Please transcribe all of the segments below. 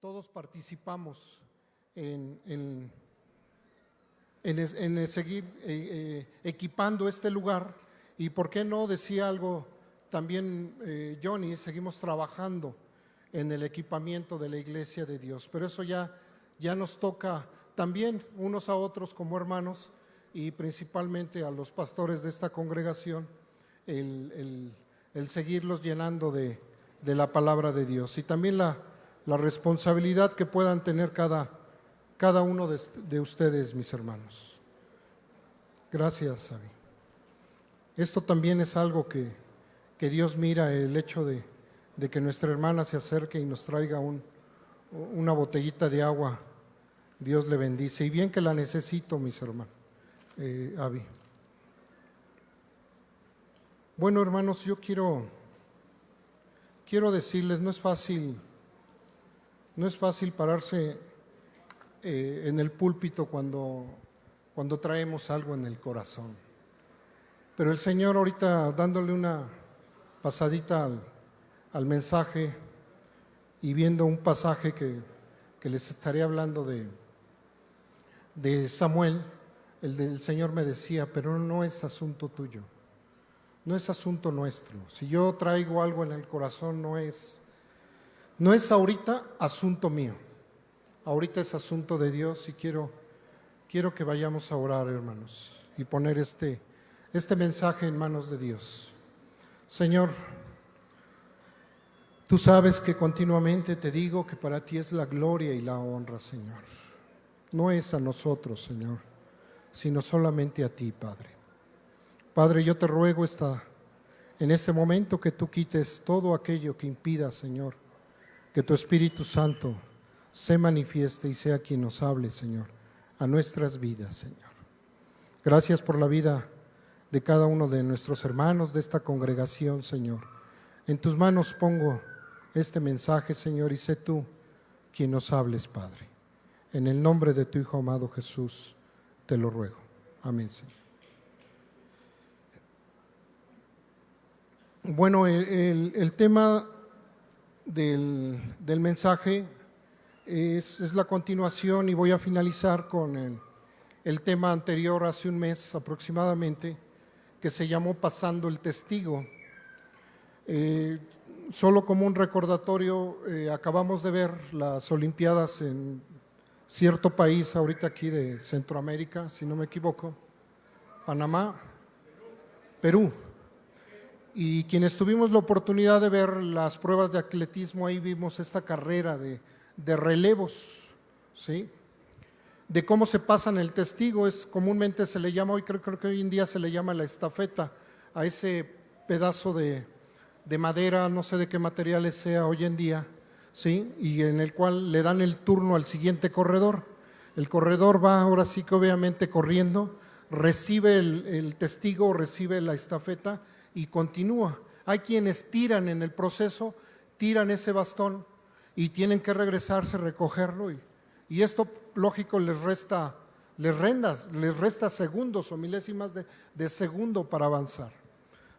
todos participamos en seguir equipando este lugar y, ¿por qué no? Decía algo también Johnny, seguimos trabajando en el equipamiento de la Iglesia de Dios, pero eso ya nos toca también unos a otros como hermanos y principalmente a los pastores de esta congregación, el seguirlos llenando de la palabra de Dios y también la responsabilidad que puedan tener cada uno de ustedes, mis hermanos. Gracias, Abby. Esto también es algo que Dios mira, el hecho de que nuestra hermana se acerque y nos traiga una botellita de agua. Dios le bendice, y bien que la necesito, mis hermanos. Abby. Bueno, hermanos, yo quiero decirles, no es fácil pararse en el púlpito cuando traemos algo en el corazón. Pero el Señor, ahorita dándole una pasadita al mensaje y viendo un pasaje que les estaré hablando de Samuel, el Señor me decía, pero no es asunto tuyo, no es asunto nuestro. Si yo traigo algo en el corazón, no es ahorita asunto mío, ahorita es asunto de Dios, y quiero que vayamos a orar, hermanos, y poner este mensaje en manos de Dios. Señor, tú sabes que continuamente te digo que para ti es la gloria y la honra, Señor. No es a nosotros, Señor, sino solamente a ti, Padre. Padre, yo te ruego en este momento que tú quites todo aquello que impida, Señor, que tu Espíritu Santo se manifieste y sea quien nos hable, Señor, a nuestras vidas, Señor. Gracias por la vida de cada uno de nuestros hermanos de esta congregación, Señor. En tus manos pongo este mensaje, Señor, y sé tú quien nos hables, Padre. En el nombre de tu Hijo amado Jesús, te lo ruego. Amén, Señor. Bueno, el tema del mensaje es la continuación, y voy a finalizar con el tema anterior hace un mes aproximadamente, que se llamó Pasando el Testigo. Solo como un recordatorio, acabamos de ver las Olimpiadas en cierto país ahorita aquí de Centroamérica, si no me equivoco, Panamá, Perú. Y quienes tuvimos la oportunidad de ver las pruebas de atletismo, ahí vimos esta carrera de relevos, ¿sí? De cómo se pasan el testigo. Comúnmente se le llama, creo que hoy en día se le llama la estafeta, a ese pedazo de madera, no sé de qué materiales sea hoy en día, ¿sí? Y en el cual le dan el turno al siguiente corredor. El corredor va ahora sí que obviamente corriendo, recibe el testigo, recibe la estafeta y continúa. Hay quienes tiran en el proceso, tiran ese bastón y tienen que regresarse, recogerlo, y esto, lógico, les resta segundos o milésimas de segundo para avanzar,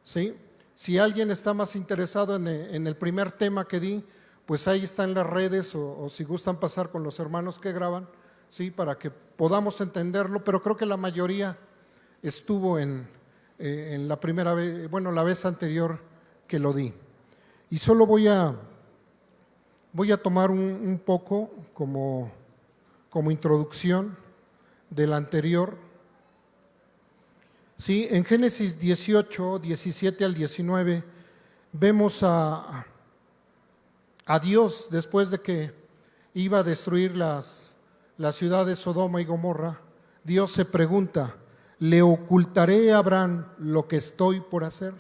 ¿sí? Si alguien está más interesado en el primer tema que di, pues ahí está en las redes, o si gustan pasar con los hermanos que graban, ¿sí? Para que podamos entenderlo, pero creo que la mayoría estuvo en la primera vez, bueno, la vez anterior que lo di. Y solo voy a tomar un poco como introducción del anterior. Sí, en Génesis 18, 17 al 19, vemos a Dios, después de que iba a destruir las ciudades Sodoma y Gomorra. Dios se pregunta: ¿le ocultaré a Abraham lo que estoy por hacer?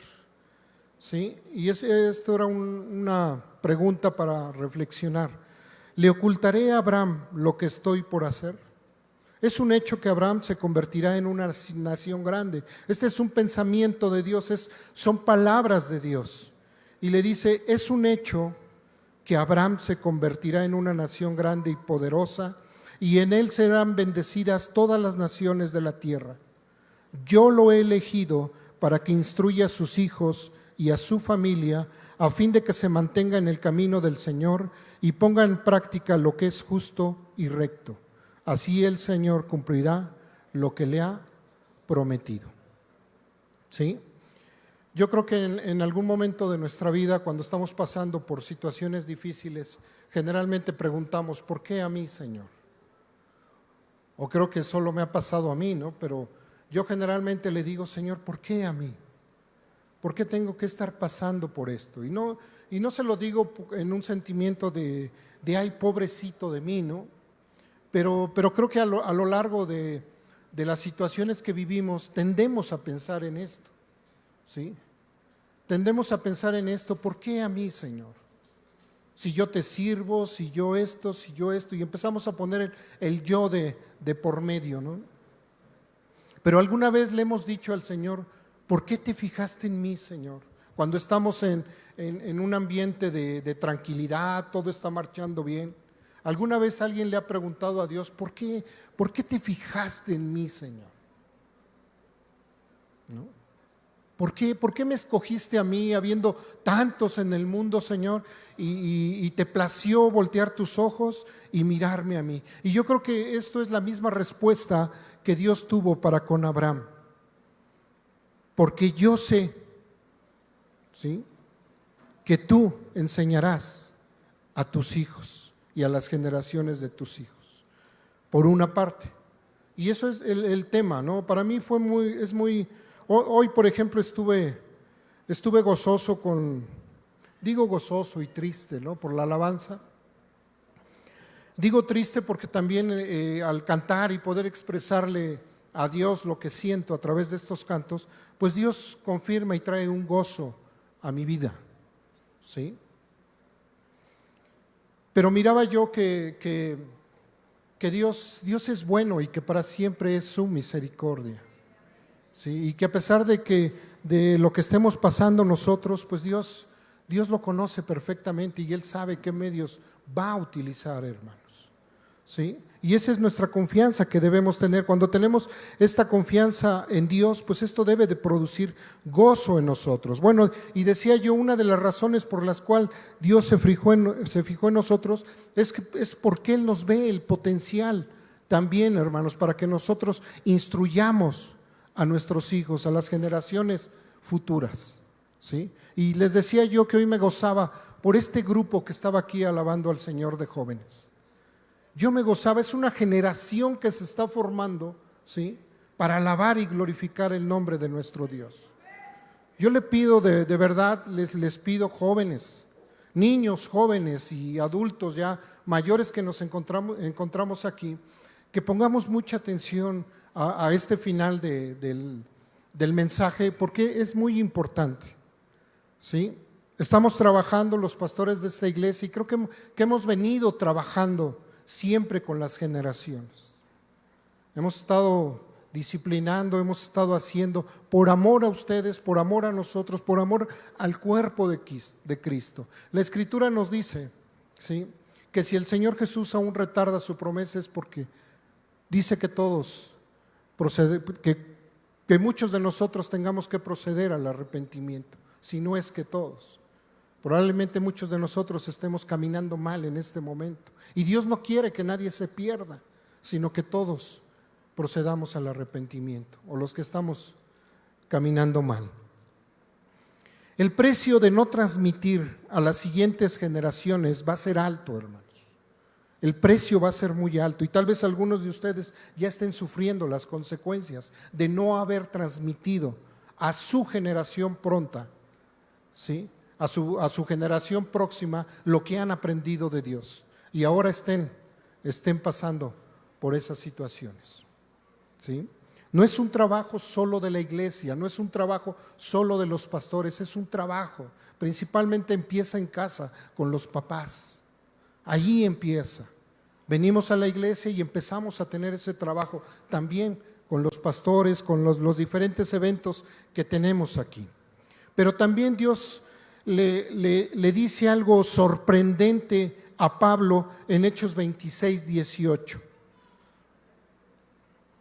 ¿Sí? Y esto era una pregunta para reflexionar. ¿Le ocultaré a Abraham lo que estoy por hacer? Es un hecho que Abraham se convertirá en una nación grande. Este es un pensamiento de Dios, son palabras de Dios. Y le dice, es un hecho que Abraham se convertirá en una nación grande y poderosa, y en él serán bendecidas todas las naciones de la tierra. Yo lo he elegido para que instruya a sus hijos y a su familia, a fin de que se mantenga en el camino del Señor y ponga en práctica lo que es justo y recto. Así el Señor cumplirá lo que le ha prometido. ¿Sí? Yo creo que en algún momento de nuestra vida, cuando estamos pasando por situaciones difíciles, generalmente preguntamos, ¿por qué a mí, Señor? O creo que solo me ha pasado a mí, ¿no? Pero yo generalmente le digo, Señor, ¿por qué a mí? ¿Por qué tengo que estar pasando por esto? Y no se lo digo en un sentimiento de ay, pobrecito de mí, ¿no? Pero creo que a lo largo de las situaciones que vivimos tendemos a pensar en esto, ¿sí? Tendemos a pensar en esto, ¿por qué a mí, Señor? Si yo te sirvo, si yo esto, y empezamos a poner el yo de por medio, ¿no? Pero alguna vez le hemos dicho al Señor, ¿por qué te fijaste en mí, Señor? Cuando estamos en un ambiente de tranquilidad, todo está marchando bien. ¿Alguna vez alguien le ha preguntado a Dios, ¿por qué te fijaste en mí, Señor? ¿No? ¿Por qué me escogiste a mí, habiendo tantos en el mundo, Señor, y te plació voltear tus ojos y mirarme a mí? Y yo creo que esto es la misma respuesta que Dios tuvo para con Abraham. Porque yo sé, ¿sí?, que tú enseñarás a tus hijos y a las generaciones de tus hijos, por una parte. Y eso es el tema, ¿no? Para mí es muy... Hoy, por ejemplo, estuve gozoso digo gozoso y triste, ¿no?, por la alabanza. Digo triste porque también al cantar y poder expresarle a Dios lo que siento a través de estos cantos, pues Dios confirma y trae un gozo a mi vida, ¿sí? Pero miraba yo que Dios es bueno y que para siempre es su misericordia. Sí, y que a pesar de lo que estemos pasando nosotros, pues Dios lo conoce perfectamente y Él sabe qué medios va a utilizar, hermanos. ¿Sí? Y esa es nuestra confianza que debemos tener. Cuando tenemos esta confianza en Dios, pues esto debe de producir gozo en nosotros. Bueno, y decía yo, una de las razones por las cuales Dios se fijó en nosotros es porque Él nos ve el potencial también, hermanos, para que nosotros instruyamos a nuestros hijos, a las generaciones futuras, ¿sí? Y les decía yo que hoy me gozaba por este grupo que estaba aquí alabando al Señor de jóvenes. Yo me gozaba, es una generación que se está formando, ¿sí?, para alabar y glorificar el nombre de nuestro Dios. Yo le pido de verdad, les pido jóvenes, niños jóvenes y adultos ya mayores que nos encontramos aquí, que pongamos mucha atención a este final del mensaje, porque es muy importante, ¿sí? Estamos trabajando los pastores de esta iglesia y creo que hemos venido trabajando siempre con las generaciones. Hemos estado disciplinando, hemos estado haciendo por amor a ustedes, por amor a nosotros, por amor al cuerpo de Cristo. La Escritura nos dice, ¿sí?, que si el Señor Jesús aún retarda su promesa es porque dice que todos que muchos de nosotros tengamos que proceder al arrepentimiento, si no es que todos. Probablemente muchos de nosotros estemos caminando mal en este momento y Dios no quiere que nadie se pierda, sino que todos procedamos al arrepentimiento, o los que estamos caminando mal. El precio de no transmitir a las siguientes generaciones va a ser alto, hermanos. El precio va a ser muy alto y tal vez algunos de ustedes ya estén sufriendo las consecuencias de no haber transmitido a su generación pronta, ¿sí?, a su generación próxima lo que han aprendido de Dios y ahora estén pasando por esas situaciones, ¿sí? No es un trabajo solo de la iglesia, no es un trabajo solo de los pastores, es un trabajo, principalmente empieza en casa con los papás. Allí empieza. Venimos a la iglesia y empezamos a tener ese trabajo también con los pastores, con los diferentes eventos que tenemos aquí. Pero también Dios le dice algo sorprendente a Pablo en Hechos 26, 18.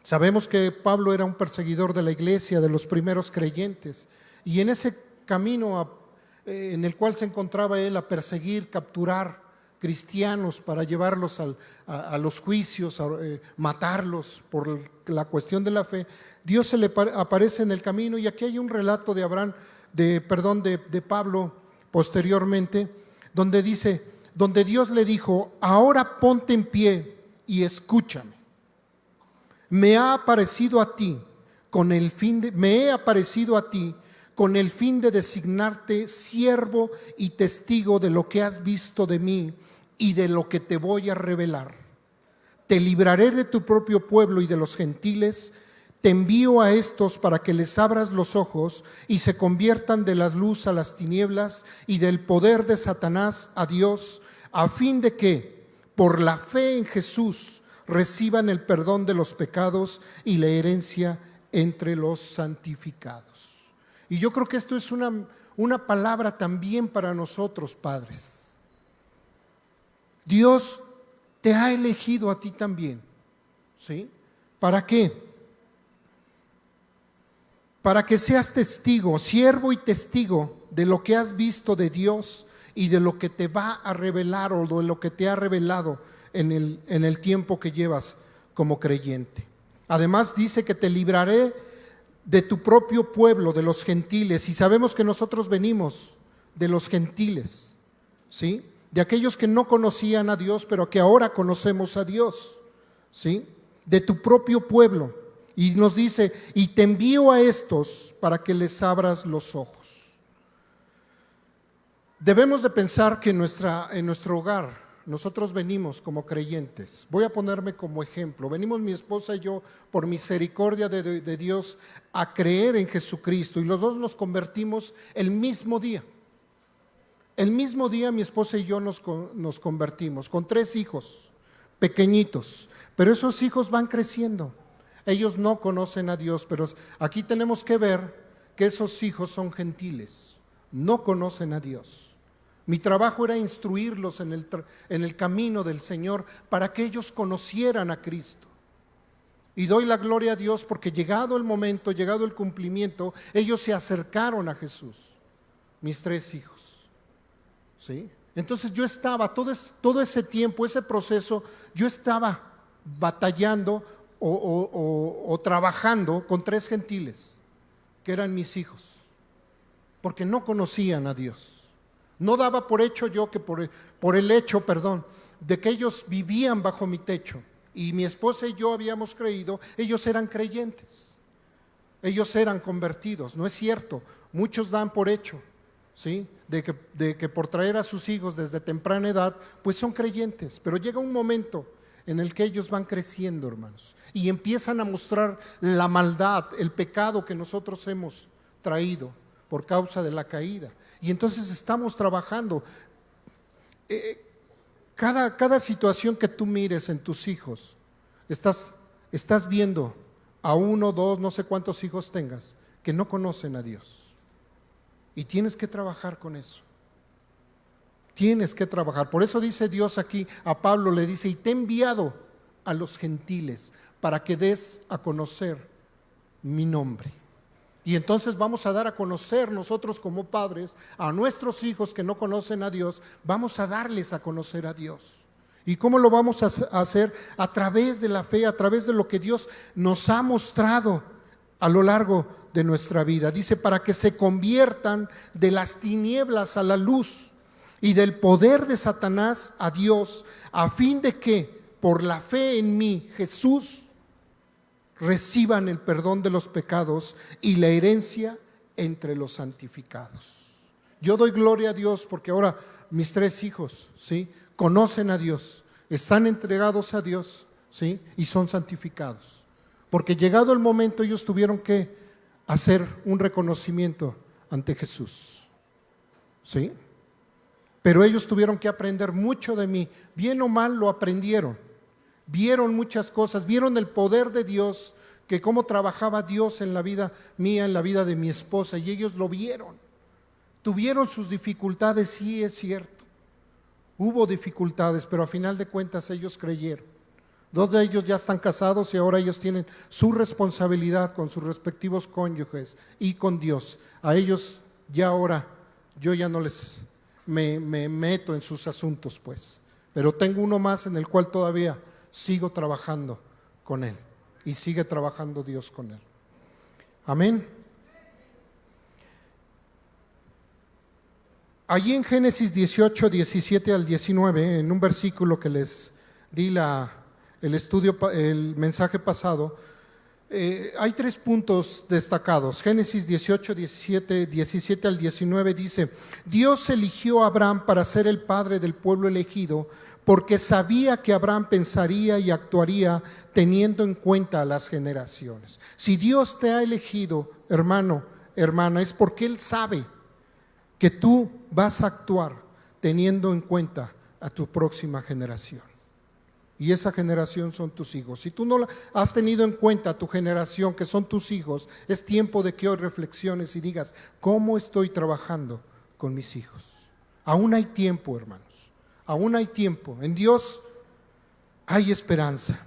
Sabemos que Pablo era un perseguidor de la iglesia, de los primeros creyentes, y en ese camino en el cual se encontraba él a perseguir, capturar cristianos para llevarlos a los juicios, matarlos por la cuestión de la fe, Dios se le aparece en el camino. Y aquí hay un relato de Pablo posteriormente, donde dice, donde Dios le dijo: ahora ponte en pie y escúchame. Me he aparecido a ti con el fin de designarte siervo y testigo de lo que has visto de mí y de lo que te voy a revelar. Te libraré de tu propio pueblo y de los gentiles. Te envío a estos para que les abras los ojos y se conviertan de la luz a las tinieblas y del poder de Satanás a Dios, a fin de que, por la fe en Jesús, reciban el perdón de los pecados y la herencia entre los santificados. Y yo creo que esto es una palabra también para nosotros, padres. Dios te ha elegido a ti también, ¿sí? ¿Para qué? Para que seas testigo, siervo y testigo de lo que has visto de Dios y de lo que te va a revelar o de lo que te ha revelado en el tiempo que llevas como creyente. Además dice que te libraré de tu propio pueblo, de los gentiles, y sabemos que nosotros venimos de los gentiles, ¿sí? De aquellos que no conocían a Dios, pero que ahora conocemos a Dios, ¿sí? De tu propio pueblo. Y nos dice: y te envío a estos para que les abras los ojos. Debemos de pensar que en nuestro hogar nosotros venimos como creyentes. Voy a ponerme como ejemplo. Venimos mi esposa y yo, por misericordia de Dios, a creer en Jesucristo, y los dos nos convertimos el mismo día. El mismo día mi esposa y yo nos convertimos, con 3 hijos pequeñitos, pero esos hijos van creciendo. Ellos no conocen a Dios, pero aquí tenemos que ver que esos hijos son gentiles, no conocen a Dios. Mi trabajo era instruirlos en el camino del Señor para que ellos conocieran a Cristo. Y doy la gloria a Dios porque llegado el momento, llegado el cumplimiento, ellos se acercaron a Jesús, mis 3 hijos. ¿Sí? Entonces yo estaba todo ese tiempo, ese proceso, yo estaba batallando o trabajando con 3 gentiles que eran mis hijos, porque no conocían a Dios. No daba por hecho yo que por el hecho de que ellos vivían bajo mi techo y mi esposa y yo habíamos creído, ellos eran creyentes, ellos eran convertidos. No es cierto, muchos dan por hecho, ¿sí? De que por traer a sus hijos desde temprana edad, pues son creyentes, pero llega un momento en el que ellos van creciendo, hermanos, y empiezan a mostrar la maldad, el pecado que nosotros hemos traído por causa de la caída. Y entonces estamos trabajando. Cada situación que tú mires en tus hijos, estás viendo a 1, 2, no sé cuántos hijos tengas, que no conocen a Dios. Y tienes que trabajar con eso. Tienes que trabajar. Por eso dice Dios aquí, a Pablo le dice: y te he enviado a los gentiles para que des a conocer mi nombre. Y entonces vamos a dar a conocer nosotros como padres a nuestros hijos que no conocen a Dios, vamos a darles a conocer a Dios. ¿Y cómo lo vamos a hacer? A través de la fe, a través de lo que Dios nos ha mostrado a lo largo de nuestra vida. Dice: para que se conviertan de las tinieblas a la luz y del poder de Satanás a Dios, a fin de que por la fe en mí, Jesús, reciban el perdón de los pecados y la herencia entre los santificados. Yo doy gloria a Dios porque ahora mis 3 hijos, ¿sí?, conocen a Dios, están entregados a Dios, ¿sí?, y son santificados. Porque llegado el momento ellos tuvieron que hacer un reconocimiento ante Jesús, ¿sí? Pero ellos tuvieron que aprender mucho de mí, bien o mal lo aprendieron. Vieron muchas cosas, vieron el poder de Dios, que cómo trabajaba Dios en la vida mía, en la vida de mi esposa, y ellos lo vieron. Tuvieron sus dificultades, sí es cierto. Hubo dificultades, pero a final de cuentas ellos creyeron. 2 de ellos ya están casados y ahora ellos tienen su responsabilidad con sus respectivos cónyuges y con Dios. A ellos ya ahora yo ya no me meto en sus asuntos, pues. Pero tengo uno más en el cual todavía sigo trabajando con él y sigue trabajando Dios con él. Amén. Allí en Génesis 18, 17 al 19, en un versículo que les di el mensaje pasado, hay 3 puntos destacados. Génesis 18, 17 al 19 dice: Dios eligió a Abraham para ser el padre del pueblo elegido, porque sabía que Abraham pensaría y actuaría teniendo en cuenta a las generaciones. Si Dios te ha elegido, hermano, hermana, es porque Él sabe que tú vas a actuar teniendo en cuenta a tu próxima generación. Y esa generación son tus hijos. Si tú no has tenido en cuenta a tu generación, que son tus hijos, es tiempo de que hoy reflexiones y digas: ¿cómo estoy trabajando con mis hijos? Aún hay tiempo, hermanos. Aún hay tiempo. En Dios hay esperanza.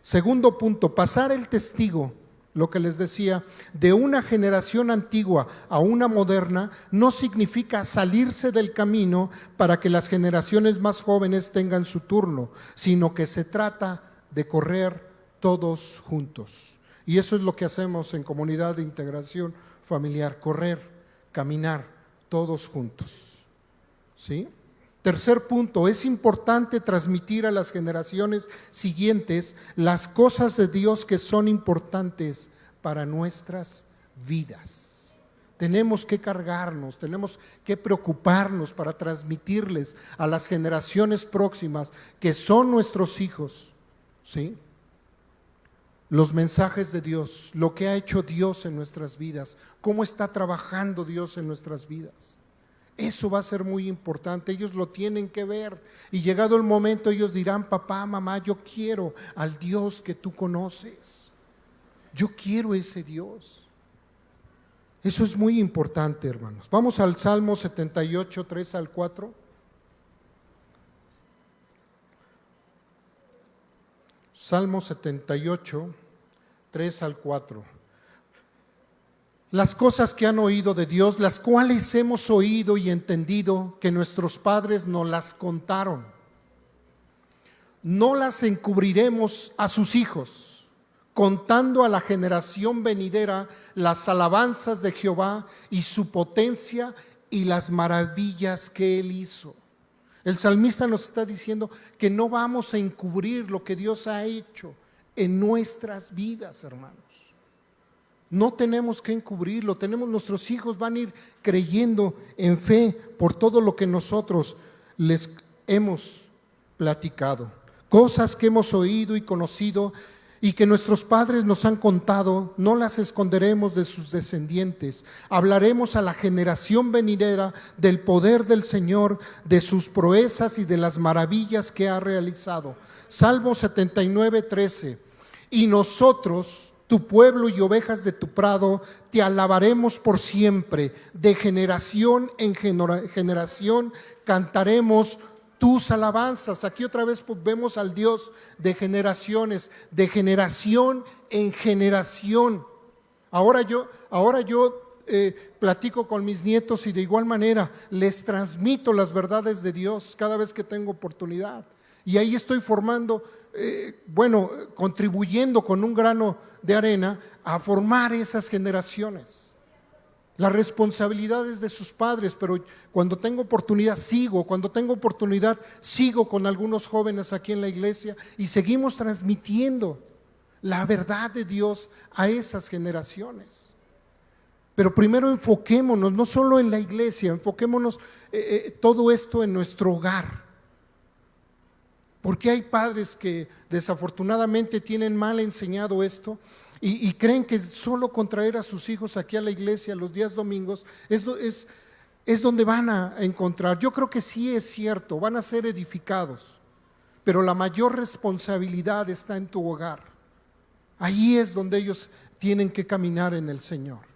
Segundo punto, pasar el testigo, lo que les decía, de una generación antigua a una moderna, no significa salirse del camino para que las generaciones más jóvenes tengan su turno, sino que se trata de correr todos juntos. Y eso es lo que hacemos en Comunidad de Integración Familiar: correr, caminar todos juntos. ¿Sí? Tercer punto, es importante transmitir a las generaciones siguientes las cosas de Dios que son importantes para nuestras vidas. Tenemos que cargarnos, tenemos que preocuparnos para transmitirles a las generaciones próximas, que son nuestros hijos, ¿sí?, los mensajes de Dios, lo que ha hecho Dios en nuestras vidas, cómo está trabajando Dios en nuestras vidas. Eso va a ser muy importante. Ellos lo tienen que ver, y llegado el momento ellos dirán: papá, mamá, yo quiero al Dios que tú conoces, yo quiero ese Dios. Eso es muy importante, hermanos. Vamos al Salmo 78, 3 al 4. Salmo 78, 3 al 4. Las cosas que han oído de Dios, las cuales hemos oído y entendido, que nuestros padres nos las contaron, no las encubriremos a sus hijos, contando a la generación venidera las alabanzas de Jehová y su potencia y las maravillas que Él hizo. El salmista nos está diciendo que no vamos a encubrir lo que Dios ha hecho en nuestras vidas, hermanos. No tenemos que encubrirlo, nuestros hijos van a ir creyendo en fe por todo lo que nosotros les hemos platicado. Cosas que hemos oído y conocido y que nuestros padres nos han contado, no las esconderemos de sus descendientes. Hablaremos a la generación venidera del poder del Señor, de sus proezas y de las maravillas que ha realizado. Salmo 79, 13. Y nosotros, tu pueblo y ovejas de tu prado, te alabaremos por siempre. De generación en generación cantaremos tus alabanzas. Aquí otra vez vemos al Dios de generaciones, de generación en generación. Ahora yo platico con mis nietos y de igual manera les transmito las verdades de Dios cada vez que tengo oportunidad. Y ahí estoy formando, contribuyendo con un grano de arena a formar esas generaciones. La responsabilidad es de sus padres, pero cuando tengo oportunidad sigo con algunos jóvenes aquí en la iglesia y seguimos transmitiendo la verdad de Dios a esas generaciones. Pero primero enfoquémonos, no solo en la iglesia, enfoquémonos todo esto en nuestro hogar. Porque hay padres que desafortunadamente tienen mal enseñado esto y creen que solo con traer a sus hijos aquí a la iglesia los días domingos es donde van a encontrar. Yo creo que sí es cierto, van a ser edificados, pero la mayor responsabilidad está en tu hogar. Ahí es donde ellos tienen que caminar en el Señor.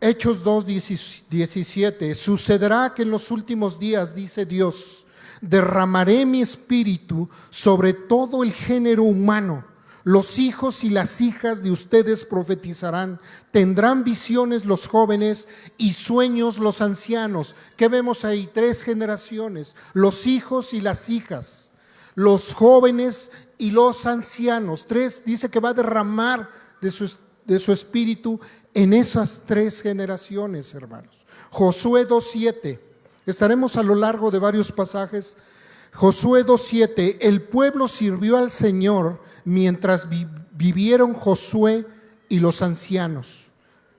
Hechos 2:17. Sucederá que en los últimos días, dice Dios, derramaré mi espíritu sobre todo el género humano. Los hijos y las hijas de ustedes profetizarán, tendrán visiones los jóvenes y sueños los ancianos. ¿Qué vemos ahí? 3 generaciones, los hijos y las hijas, los jóvenes y los ancianos. 3, dice que va a derramar de su espíritu en esas 3 generaciones, hermanos. Josué 2:7, estaremos a lo largo de varios pasajes. Josué 2:7, el pueblo sirvió al Señor mientras vivieron Josué y los ancianos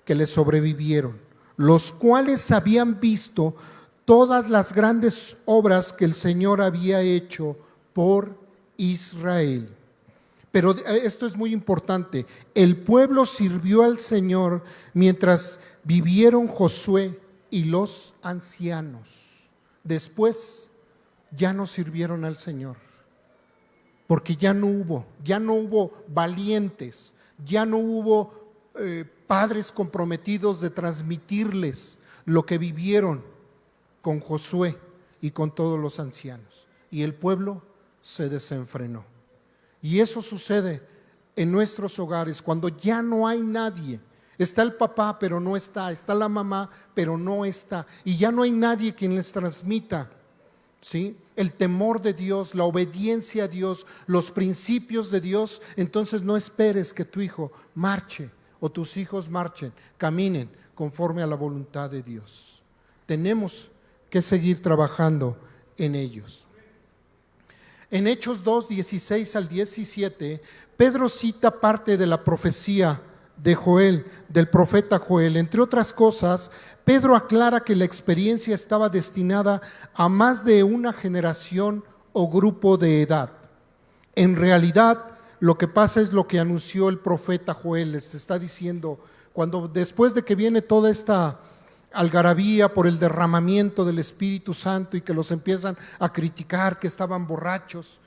que le sobrevivieron, los cuales habían visto todas las grandes obras que el Señor había hecho por Israel. Pero esto es muy importante, el pueblo sirvió al Señor mientras vivieron Josué y los ancianos. Después ya no sirvieron al Señor, porque ya no hubo valientes, ya no hubo padres comprometidos de transmitirles lo que vivieron con Josué y con todos los ancianos. Y el pueblo se desenfrenó. Y eso sucede en nuestros hogares cuando ya no hay nadie. Está el papá, pero no está. Está la mamá, pero no está. Y ya no hay nadie quien les transmita, ¿sí?, el temor de Dios, la obediencia a Dios, los principios de Dios. Entonces no esperes que tu hijo marche o tus hijos marchen, caminen conforme a la voluntad de Dios. Tenemos que seguir trabajando en ellos. En Hechos 2, 16 al 17, Pedro cita parte de la profecía de Joel, del profeta Joel. Entre otras cosas, Pedro aclara que la experiencia estaba destinada a más de una generación o grupo de edad. En realidad, lo que pasa es lo que anunció el profeta Joel. Les está diciendo, cuando después de que viene toda esta algarabía por el derramamiento del Espíritu Santo y que los empiezan a criticar que estaban borrachos,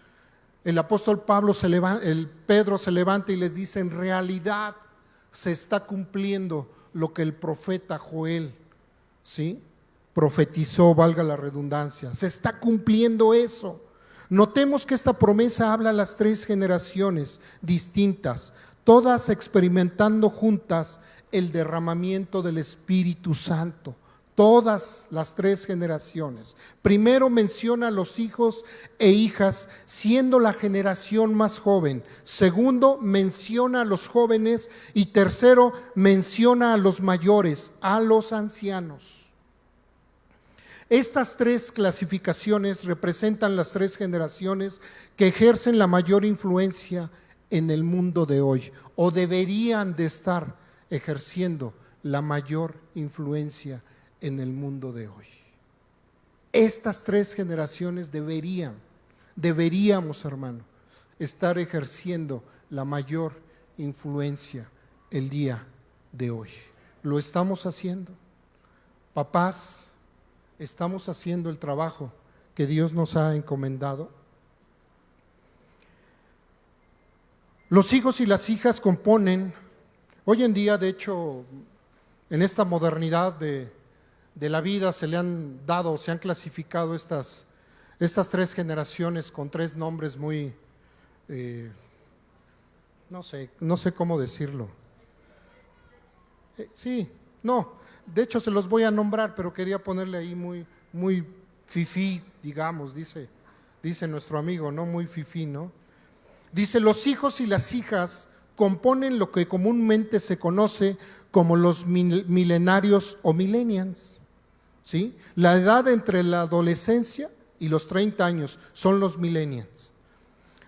el apóstol Pedro se levanta y les dice, en realidad se está cumpliendo lo que el profeta Joel, ¿sí?, profetizó, valga la redundancia. Se está cumpliendo eso. Notemos que esta promesa habla a las 3 generaciones distintas, todas experimentando juntas el derramamiento del Espíritu Santo. Todas las 3 generaciones. Primero menciona a los hijos e hijas siendo la generación más joven. Segundo, menciona a los jóvenes. Y tercero, menciona a los mayores, a los ancianos. Estas 3 clasificaciones representan las 3 generaciones que ejercen la mayor influencia en el mundo de hoy, o deberían de estar ejerciendo la mayor influencia en el mundo de hoy. Estas 3 generaciones deberíamos, hermano, estar ejerciendo la mayor influencia el día de hoy. ¿Lo estamos haciendo? Papás, ¿estamos haciendo el trabajo que Dios nos ha encomendado? Los hijos y las hijas componen, hoy en día, de hecho, en esta modernidad de la vida se han clasificado estas 3 generaciones con 3 nombres muy, no sé cómo decirlo. De hecho se los voy a nombrar, pero quería ponerle ahí muy fifí, digamos, dice nuestro amigo, ¿no? Muy fifí, ¿no? Dice, los hijos y las hijas componen lo que comúnmente se conoce como los milenarios o millennials, ¿sí? La edad entre la adolescencia y los 30 años son los millennials.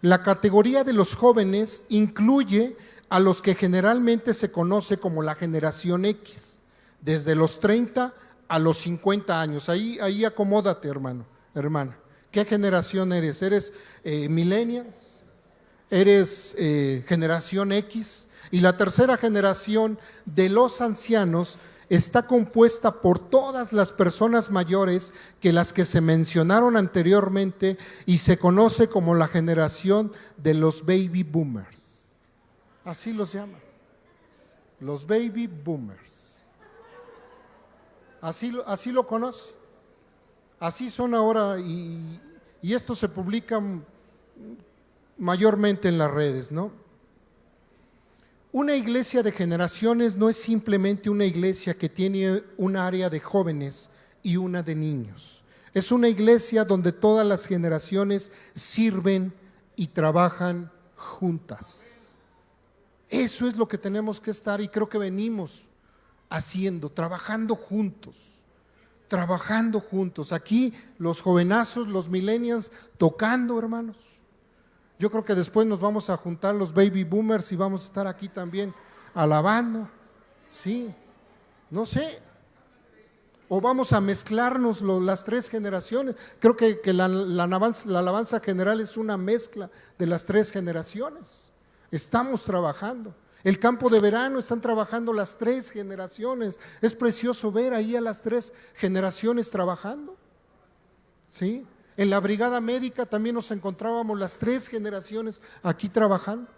La categoría de los jóvenes incluye a los que generalmente se conoce como la generación X, desde los 30 a los 50 años. Ahí acomódate, hermana. ¿Qué generación eres? ¿Eres millennials? ¿Eres generación X? Y la tercera generación de los ancianos está compuesta por todas las personas mayores que las que se mencionaron anteriormente y se conoce como la generación de los baby boomers. Así los llaman, los baby boomers. Así lo conoce. Así son ahora y esto se publica mayormente en las redes, ¿no? Una iglesia de generaciones no es simplemente una iglesia que tiene un área de jóvenes y una de niños. Es una iglesia donde todas las generaciones sirven y trabajan juntas. Eso es lo que tenemos que estar, y creo que venimos haciendo, trabajando juntos. Aquí los jovenazos, los millennials, tocando, hermanos. Yo creo que después nos vamos a juntar los baby boomers y vamos a estar aquí también alabando. Sí, no sé. O vamos a mezclarnos las tres generaciones. Creo que la alabanza general es una mezcla de las tres generaciones. Estamos trabajando. El campo de verano están trabajando las tres generaciones. Es precioso ver ahí a las tres generaciones trabajando. ¿Sí? En la brigada médica también nos encontrábamos las tres generaciones aquí trabajando.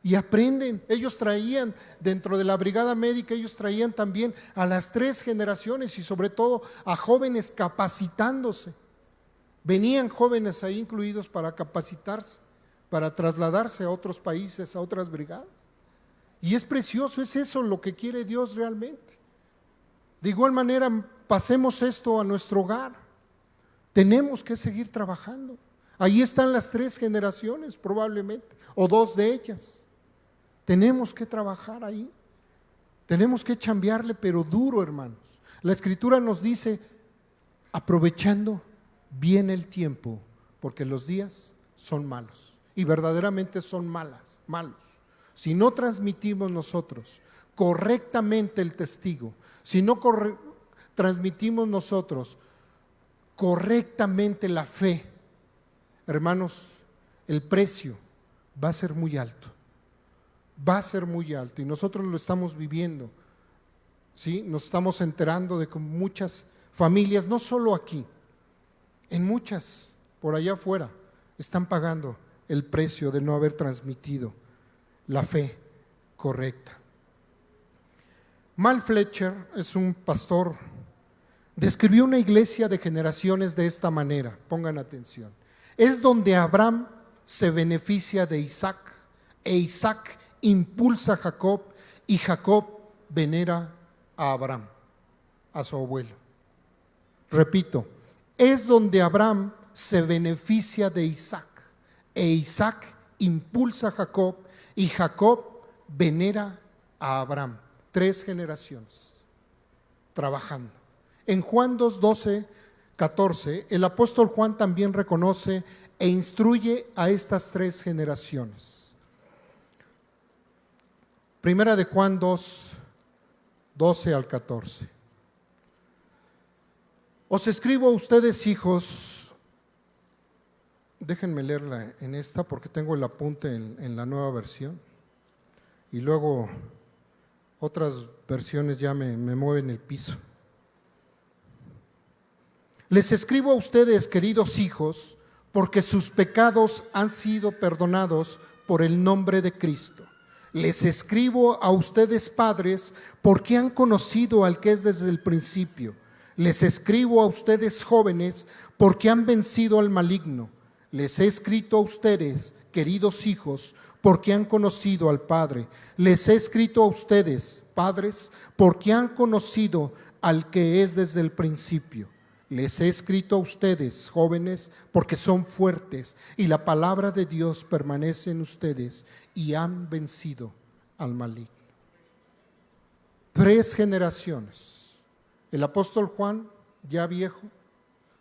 Y aprenden. Ellos traían, dentro de la brigada médica, ellos traían también a las tres generaciones y sobre todo a jóvenes capacitándose. Venían jóvenes ahí incluidos para capacitarse, para trasladarse a otros países, a otras brigadas. Y es precioso, es eso lo que quiere Dios realmente. De igual manera, pasemos esto a nuestro hogar. Tenemos que seguir trabajando. Ahí están las tres generaciones probablemente, o dos de ellas. Tenemos que trabajar ahí. Tenemos que chambearle, pero duro, hermanos. La Escritura nos dice, aprovechando bien el tiempo, porque los días son malos. Y verdaderamente son malos. Si no transmitimos nosotros correctamente el testigo, si no transmitimos nosotros correctamente la fe, hermanos, el precio va a ser muy alto. Va a ser muy alto y nosotros lo estamos viviendo. ¿Sí? Nos estamos enterando de que muchas familias, no solo aquí, en muchas por allá afuera, están pagando el precio de no haber transmitido la fe correcta. Mal Fletcher es un pastor, describió una iglesia de generaciones de esta manera, pongan atención. Es donde Abraham se beneficia de Isaac, e Isaac impulsa a Jacob, y Jacob venera a Abraham, a su abuelo. Repito, es donde Abraham se beneficia de Isaac, e Isaac impulsa a Jacob, y Jacob venera a Abraham. 3 generaciones trabajando. En Juan 2, 12, 14, el apóstol Juan también reconoce e instruye a estas 3 generaciones. Primera de Juan 2, 12 al 14. Os escribo a ustedes, hijos, déjenme leerla en esta porque tengo el apunte en la nueva versión y luego otras versiones ya me mueven el piso. Les escribo a ustedes, queridos hijos, porque sus pecados han sido perdonados por el nombre de Cristo. Les escribo a ustedes, padres, porque han conocido al que es desde el principio. Les escribo a ustedes, jóvenes, porque han vencido al maligno. Les he escrito a ustedes, queridos hijos, porque han conocido al Padre. Les he escrito a ustedes, padres, porque han conocido al que es desde el principio. Les he escrito a ustedes, jóvenes, porque son fuertes y la palabra de Dios permanece en ustedes y han vencido al maligno. 3 generaciones. El apóstol Juan, ya viejo,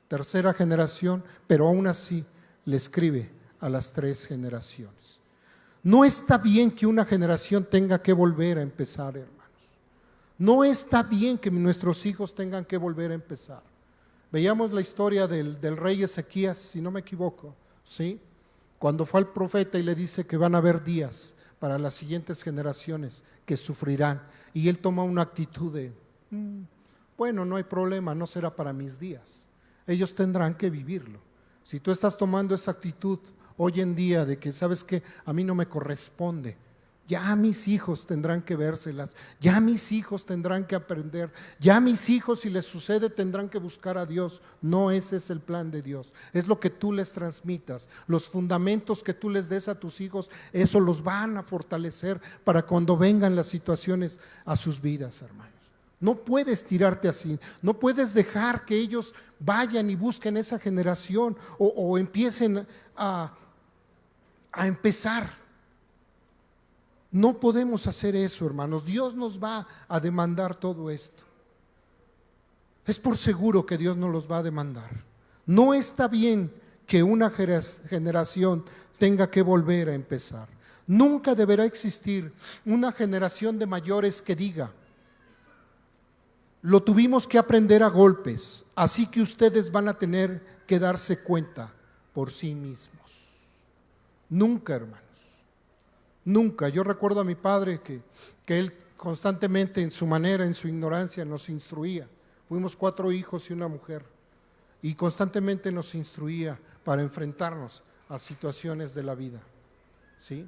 3ª generación, pero aún así le escribe a las 3 generaciones. No está bien que una generación tenga que volver a empezar, hermanos. No está bien que nuestros hijos tengan que volver a empezar. Veíamos la historia del rey Ezequías, si no me equivoco, ¿sí? Cuando fue al profeta y le dice que van a haber días para las siguientes generaciones que sufrirán. Y él toma una actitud de, bueno, no hay problema, no será para mis días. Ellos tendrán que vivirlo. Si tú estás tomando esa actitud hoy en día de que, ¿sabes qué? A mí no me corresponde Ya mis hijos tendrán que vérselas, ya mis hijos tendrán que aprender, ya mis hijos, si les sucede, tendrán que buscar a Dios. No, ese es el plan de Dios, es lo que tú les transmitas, los fundamentos que tú les des a tus hijos, eso los van a fortalecer para cuando vengan las situaciones a sus vidas, hermanos. No puedes tirarte así, no puedes dejar que ellos vayan y busquen esa generación o empiecen a empezar. No podemos hacer eso, hermanos. Dios nos va a demandar todo esto. Es por seguro que Dios nos los va a demandar. No está bien que una generación tenga que volver a empezar. Nunca deberá existir una generación de mayores que diga: lo tuvimos que aprender a golpes, así que ustedes van a tener que darse cuenta por sí mismos. Nunca, hermano. Nunca. Yo recuerdo a mi padre que él constantemente, en su manera, en su ignorancia, nos instruía. Fuimos 4 hijos y una mujer, y constantemente nos instruía para enfrentarnos a situaciones de la vida, ¿sí?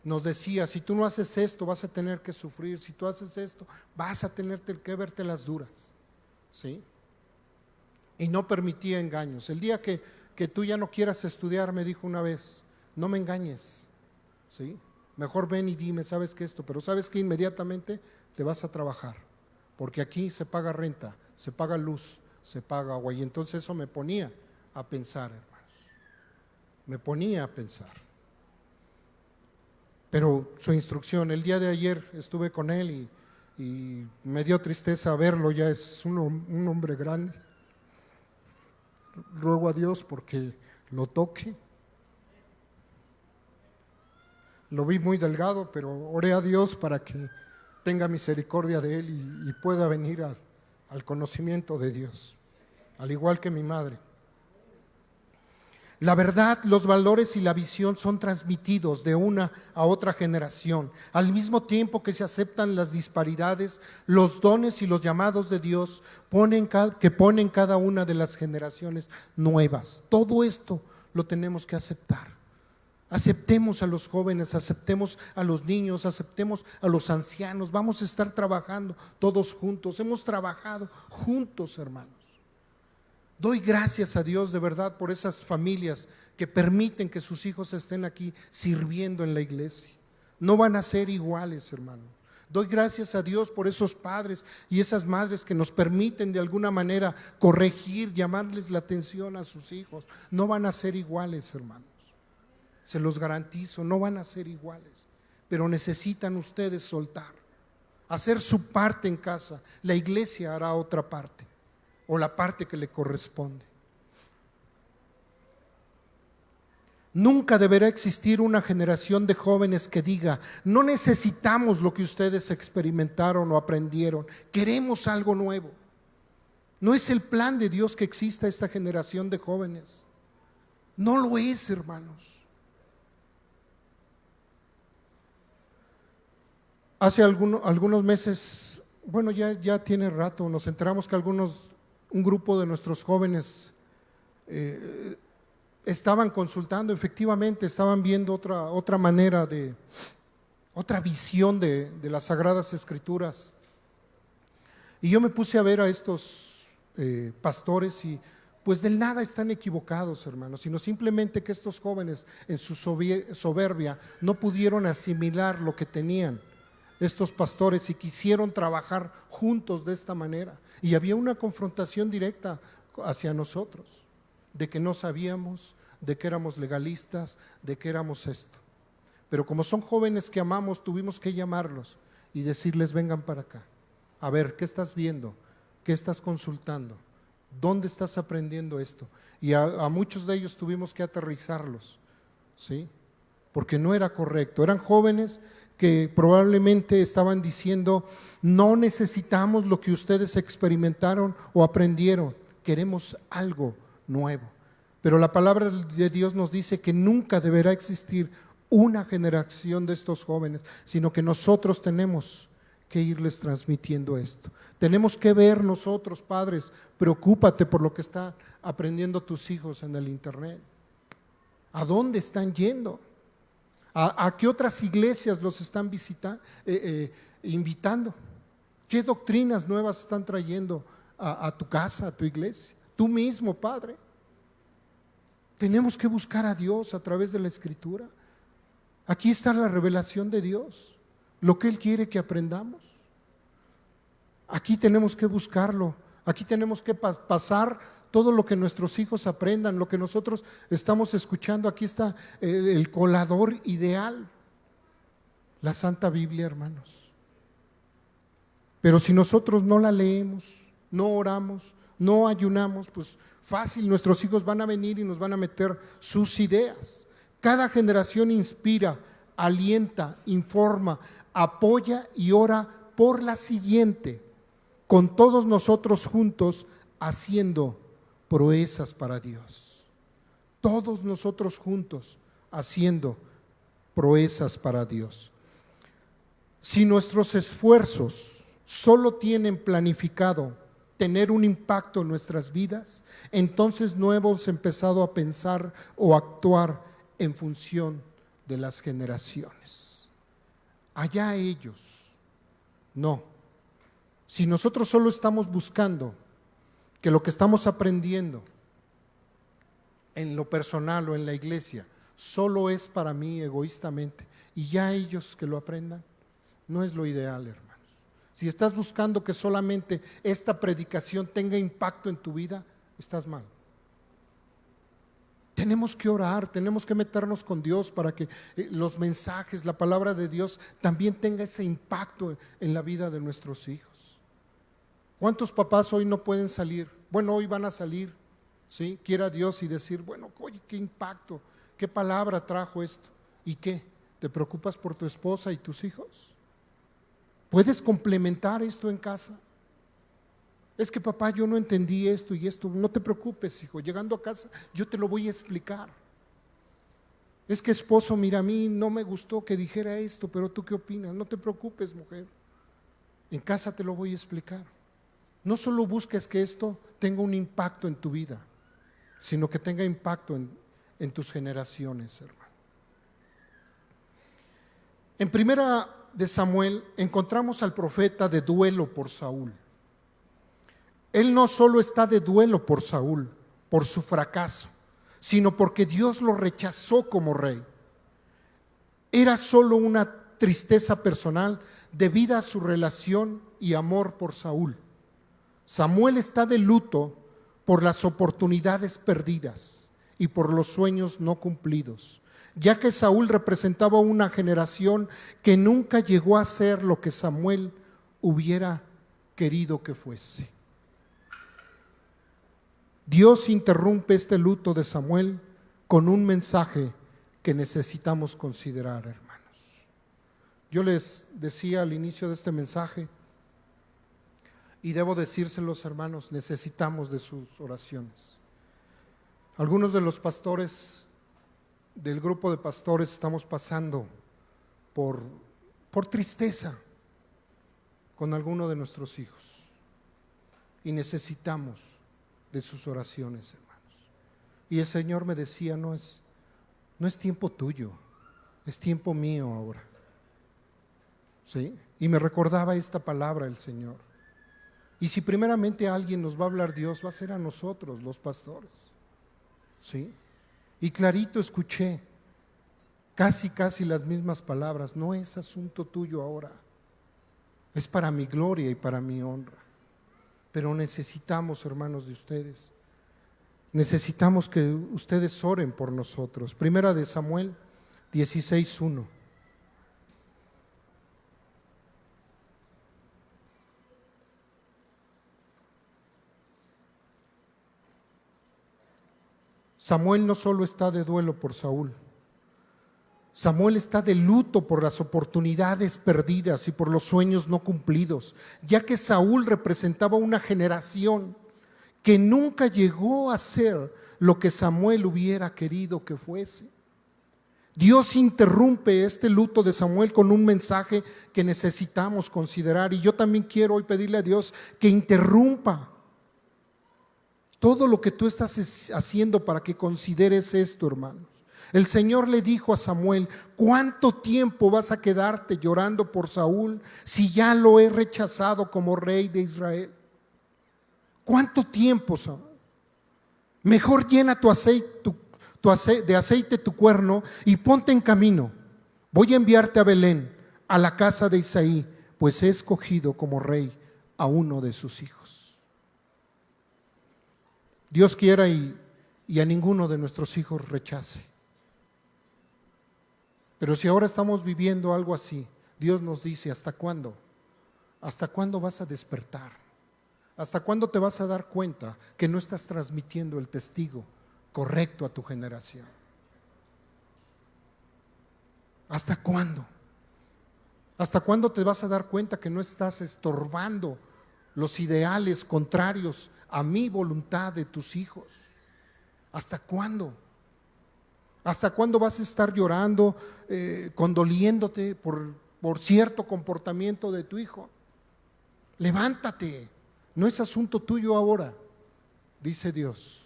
Nos decía: si tú no haces esto, vas a tener que sufrir; si tú haces esto, vas a tener que verte las duras, ¿sí? Y no permitía engaños. El día que tú ya no quieras estudiar, me dijo una vez: no me engañes, ¿sí? Mejor ven y dime: sabes que esto, pero sabes que inmediatamente te vas a trabajar, porque aquí se paga renta, se paga luz, se paga agua. Y entonces eso me ponía a pensar, hermanos, me ponía a pensar. Pero su instrucción, el día de ayer estuve con él y me dio tristeza verlo. Ya es un hombre grande. Ruego a Dios porque lo toque. Lo vi muy delgado, pero oré a Dios para que tenga misericordia de él y pueda venir al conocimiento de Dios, al igual que mi madre. La verdad, los valores y la visión son transmitidos de una a otra generación. Al mismo tiempo que se aceptan las disparidades, los dones y los llamados de Dios que ponen cada una de las generaciones nuevas. Todo esto lo tenemos que aceptar. Aceptemos a los jóvenes, aceptemos a los niños, aceptemos a los ancianos. Vamos a estar trabajando todos juntos. Hemos trabajado juntos, hermanos. Doy gracias a Dios de verdad por esas familias que permiten que sus hijos estén aquí sirviendo en la iglesia. No van a ser iguales, hermano. Doy gracias a Dios por esos padres y esas madres que nos permiten de alguna manera corregir, llamarles la atención a sus hijos. No van a ser iguales, hermanos. Se los garantizo, no van a ser iguales. Pero necesitan ustedes soltar, hacer su parte en casa. La iglesia hará otra parte, o la parte que le corresponde. Nunca deberá existir una generación de jóvenes que diga: no necesitamos lo que ustedes experimentaron o aprendieron, queremos algo nuevo. No es el plan de Dios que exista esta generación de jóvenes. No lo es, hermanos. Hace algunos meses, bueno, ya tiene rato, nos enteramos que un grupo de nuestros jóvenes estaban consultando, efectivamente estaban viendo otra manera otra visión de las Sagradas Escrituras. Y yo me puse a ver a estos pastores y pues del nada están equivocados, hermanos, sino simplemente que estos jóvenes en su soberbia no pudieron asimilar lo que tenían estos pastores y quisieron trabajar juntos de esta manera. Y había una confrontación directa hacia nosotros, de que no sabíamos, de que éramos legalistas, de que éramos esto. Pero como son jóvenes que amamos, tuvimos que llamarlos y decirles: vengan para acá. A ver, ¿qué estás viendo? ¿Qué estás consultando? ¿Dónde estás aprendiendo esto? Y a muchos de ellos tuvimos que aterrizarlos, ¿sí? Porque no era correcto. Eran jóvenes que probablemente estaban diciendo: no necesitamos lo que ustedes experimentaron o aprendieron, queremos algo nuevo. Pero la palabra de Dios nos dice que nunca deberá existir una generación de estos jóvenes, sino que nosotros tenemos que irles transmitiendo esto. Tenemos que ver nosotros, padres, preocúpate por lo que están aprendiendo tus hijos en el internet. ¿A dónde están yendo? ¿A qué otras iglesias los están invitando? ¿Qué doctrinas nuevas están trayendo a tu casa, a tu iglesia? Tú mismo, Padre. Tenemos que buscar a Dios a través de la Escritura. Aquí está la revelación de Dios, lo que Él quiere que aprendamos. Aquí tenemos que buscarlo, aquí tenemos que pasar todo lo que nuestros hijos aprendan, lo que nosotros estamos escuchando. Aquí está el colador ideal, la Santa Biblia, hermanos. Pero si nosotros no la leemos, no oramos, no ayunamos, pues fácil, nuestros hijos van a venir y nos van a meter sus ideas. Cada generación inspira, alienta, informa, apoya y ora por la siguiente, con todos nosotros juntos haciendo proezas para Dios. Todos nosotros juntos haciendo proezas para Dios. Si nuestros esfuerzos solo tienen planificado tener un impacto en nuestras vidas, entonces no hemos empezado a pensar o actuar en función de las generaciones. Allá ellos. No. Si nosotros solo estamos buscando que lo que estamos aprendiendo en lo personal o en la iglesia solo es para mí egoístamente y ya ellos que lo aprendan, no es lo ideal, hermanos. Si estás buscando que solamente esta predicación tenga impacto en tu vida, estás mal. Tenemos que orar, tenemos que meternos con Dios para que los mensajes, la palabra de Dios también tenga ese impacto en la vida de nuestros hijos. ¿Cuántos papás hoy no pueden salir? Bueno, hoy van a salir, ¿sí? Quiera Dios y decir, bueno, oye, qué impacto, qué palabra trajo esto. ¿Y qué? ¿Te preocupas por tu esposa y tus hijos? ¿Puedes complementar esto en casa? Es que papá, yo no entendí esto y esto. No te preocupes, hijo, llegando a casa yo te lo voy a explicar. Es que esposo, mira, a mí no me gustó que dijera esto, pero tú qué opinas. No te preocupes, mujer, en casa te lo voy a explicar. No solo busques que esto tenga un impacto en tu vida, sino que tenga impacto en tus generaciones, hermano. En primera de Samuel encontramos al profeta de duelo por Saúl. Él no solo está de duelo por Saúl, por su fracaso, sino porque Dios lo rechazó como rey. Era solo una tristeza personal debida a su relación y amor por Saúl. Samuel está de luto por las oportunidades perdidas y por los sueños no cumplidos, ya que Saúl representaba una generación que nunca llegó a ser lo que Samuel hubiera querido que fuese. Dios interrumpe este luto de Samuel con un mensaje que necesitamos considerar, hermanos. Yo les decía al inicio de este mensaje, y debo decírselos, hermanos, necesitamos de sus oraciones. Algunos de los pastores del grupo de pastores estamos pasando por tristeza con alguno de nuestros hijos y necesitamos de sus oraciones, hermanos. Y el Señor me decía, no es tiempo tuyo, es tiempo mío ahora. ¿Sí? Y me recordaba esta palabra el Señor. Y si primeramente a alguien nos va a hablar Dios, va a ser a nosotros, los pastores. ¿Sí? Y clarito escuché casi las mismas palabras. No es asunto tuyo ahora, es para mi gloria y para mi honra. Pero necesitamos, hermanos, de ustedes. Necesitamos que ustedes oren por nosotros. Primera de Samuel 16:1. Samuel no solo está de duelo por Saúl, Samuel está de luto por las oportunidades perdidas y por los sueños no cumplidos, ya que Saúl representaba una generación que nunca llegó a ser lo que Samuel hubiera querido que fuese. Dios interrumpe este luto de Samuel con un mensaje que necesitamos considerar, y yo también quiero hoy pedirle a Dios que interrumpa todo lo que tú estás haciendo para que consideres esto, hermanos. El Señor le dijo a Samuel: ¿cuánto tiempo vas a quedarte llorando por Saúl si ya lo he rechazado como rey de Israel? ¿Cuánto tiempo, Samuel? Mejor llena de aceite tu cuerno y ponte en camino. Voy a enviarte a Belén, a la casa de Isaí, pues he escogido como rey a uno de sus hijos. Dios quiera y a ninguno de nuestros hijos rechace. Pero si ahora estamos viviendo algo así, Dios nos dice: ¿hasta cuándo? ¿Hasta cuándo vas a despertar? ¿Hasta cuándo te vas a dar cuenta que no estás transmitiendo el testigo correcto a tu generación? ¿Hasta cuándo? ¿Hasta cuándo te vas a dar cuenta que no estás estorbando los ideales contrarios a mi voluntad de tus hijos? ¿Hasta cuándo? ¿Hasta cuándo vas a estar llorando, condoliéndote por cierto comportamiento de tu hijo? Levántate, no es asunto tuyo ahora, dice Dios.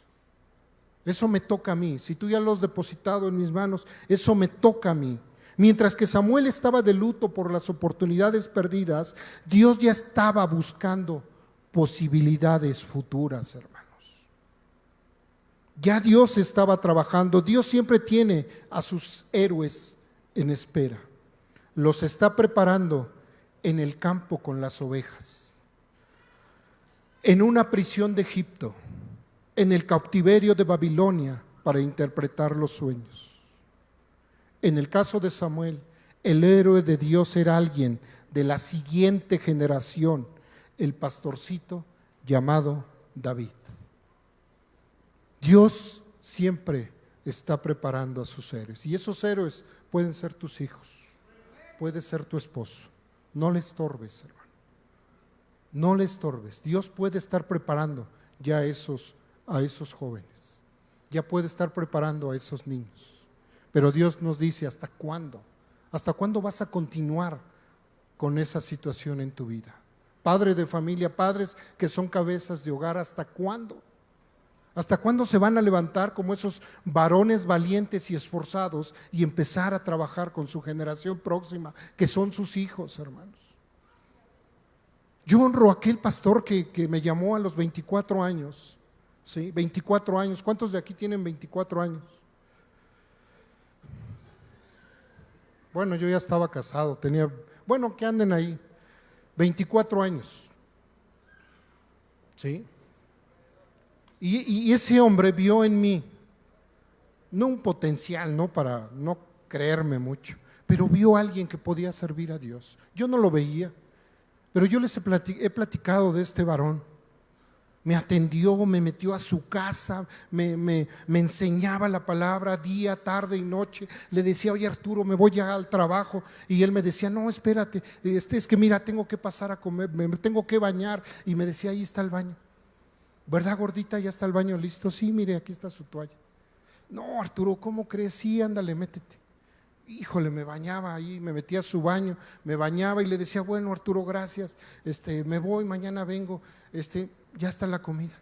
Eso me toca a mí. Si tú ya lo has depositado en mis manos, eso me toca a mí. Mientras que Samuel estaba de luto por las oportunidades perdidas, Dios ya estaba buscando posibilidades futuras, hermanos. Ya Dios estaba trabajando. Dios siempre tiene a sus héroes en espera. Los está preparando en el campo con las ovejas, en una prisión de Egipto, en el cautiverio de Babilonia, para interpretar los sueños. En el caso de Samuel, el héroe de Dios era alguien de la siguiente generación, el pastorcito llamado David. Dios siempre está preparando a sus héroes, y esos héroes pueden ser tus hijos, puede ser tu esposo. No le estorbes, hermano, no le estorbes. Dios puede estar preparando ya a esos jóvenes, ya puede estar preparando a esos niños. Pero Dios nos dice: ¿hasta cuándo? ¿Hasta cuándo vas a continuar con esa situación en tu vida? Padre de familia, padres que son cabezas de hogar, ¿hasta cuándo? ¿Hasta cuándo se van a levantar como esos varones valientes y esforzados y empezar a trabajar con su generación próxima, que son sus hijos, hermanos? Yo honro a aquel pastor que me llamó a los 24 años, ¿sí? 24 años. ¿Cuántos de aquí tienen 24 años? Bueno, yo ya estaba casado, que anden ahí, 24 años, ¿sí? Y ese hombre vio en mí, no un potencial, no para no creerme mucho, pero vio a alguien que podía servir a Dios. Yo no lo veía, pero yo les he platicado de este varón. Me atendió, me metió a su casa, me enseñaba la palabra día, tarde y noche. Le decía: oye, Arturo, me voy ya al trabajo. Y él me decía: no, espérate, es que mira, tengo que pasar a comer, me tengo que bañar. Y me decía: ahí está el baño. ¿Verdad, gordita? Ya está el baño listo. Sí, mire, aquí está su toalla. No, Arturo, ¿cómo crees? Sí, ándale, métete. Híjole, me bañaba ahí, me metía a su baño, me bañaba y le decía: bueno, Arturo, gracias, me voy, mañana vengo, ya está la comida.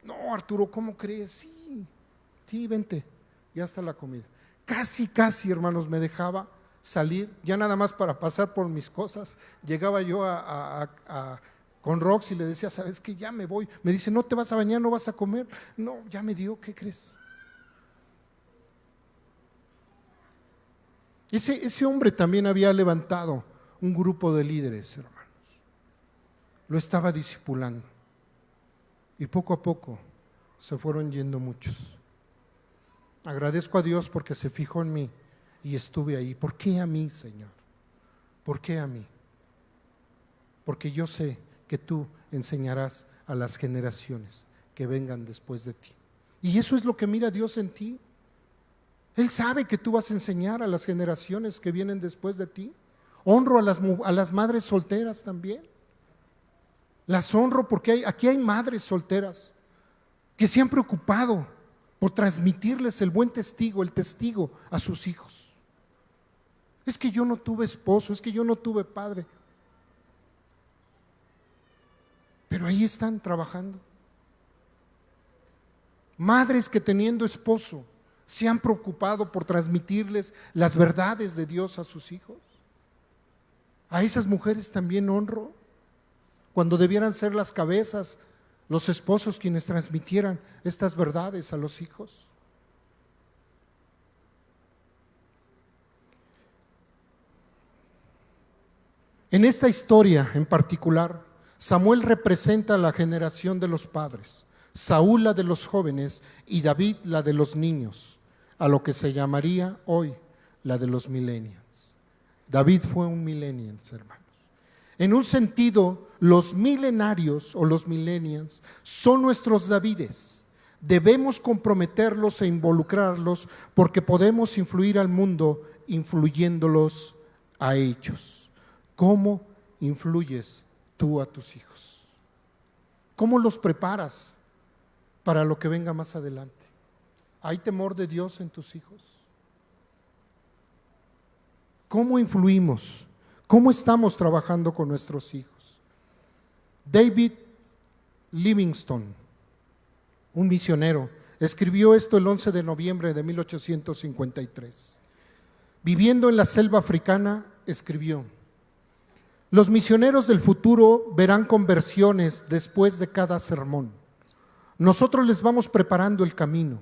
No, Arturo, ¿cómo crees? Sí, vente, ya está la comida. Casi, hermanos, me dejaba salir, ya nada más para pasar por mis cosas. Llegaba yo con Rox y le decía: ¿sabes qué? Ya me voy. Me dice: ¿no te vas a bañar, no vas a comer? No, ya me dio, ¿qué crees? Ese hombre también había levantado un grupo de líderes, hermanos. Lo estaba discipulando. Y poco a poco se fueron yendo muchos. Agradezco a Dios porque se fijó en mí y estuve ahí. ¿Por qué a mí, Señor? ¿Por qué a mí? Porque yo sé que tú enseñarás a las generaciones que vengan después de ti. Y eso es lo que mira Dios en ti. Él sabe que tú vas a enseñar a las generaciones que vienen después de ti. Honro a las madres solteras también. Las honro porque aquí hay madres solteras que se han preocupado por transmitirles el buen testigo, el testigo a sus hijos. Es que yo no tuve esposo, es que yo no tuve padre. Pero ahí están trabajando. Madres que teniendo esposo ¿Se han preocupado por transmitirles las verdades de Dios a sus hijos? A esas mujeres también honro, cuando debieran ser las cabezas, los esposos quienes transmitieran estas verdades a los hijos. En esta historia en particular, Samuel representa a la generación de los padres, Saúl la de los jóvenes y David la de los niños, a lo que se llamaría hoy la de los millennials. David fue un millennial, hermanos. En un sentido, los milenarios o los millennials son nuestros Davides. Debemos comprometerlos e involucrarlos porque podemos influir al mundo influyéndolos a ellos. ¿Cómo influyes tú a tus hijos? ¿Cómo los preparas para lo que venga más adelante? ¿Hay temor de Dios en tus hijos? ¿Cómo influimos? ¿Cómo estamos trabajando con nuestros hijos? David Livingstone, un misionero, escribió esto el 11 de noviembre de 1853. Viviendo en la selva africana, escribió: los misioneros del futuro verán conversiones después de cada sermón. Nosotros les vamos preparando el camino.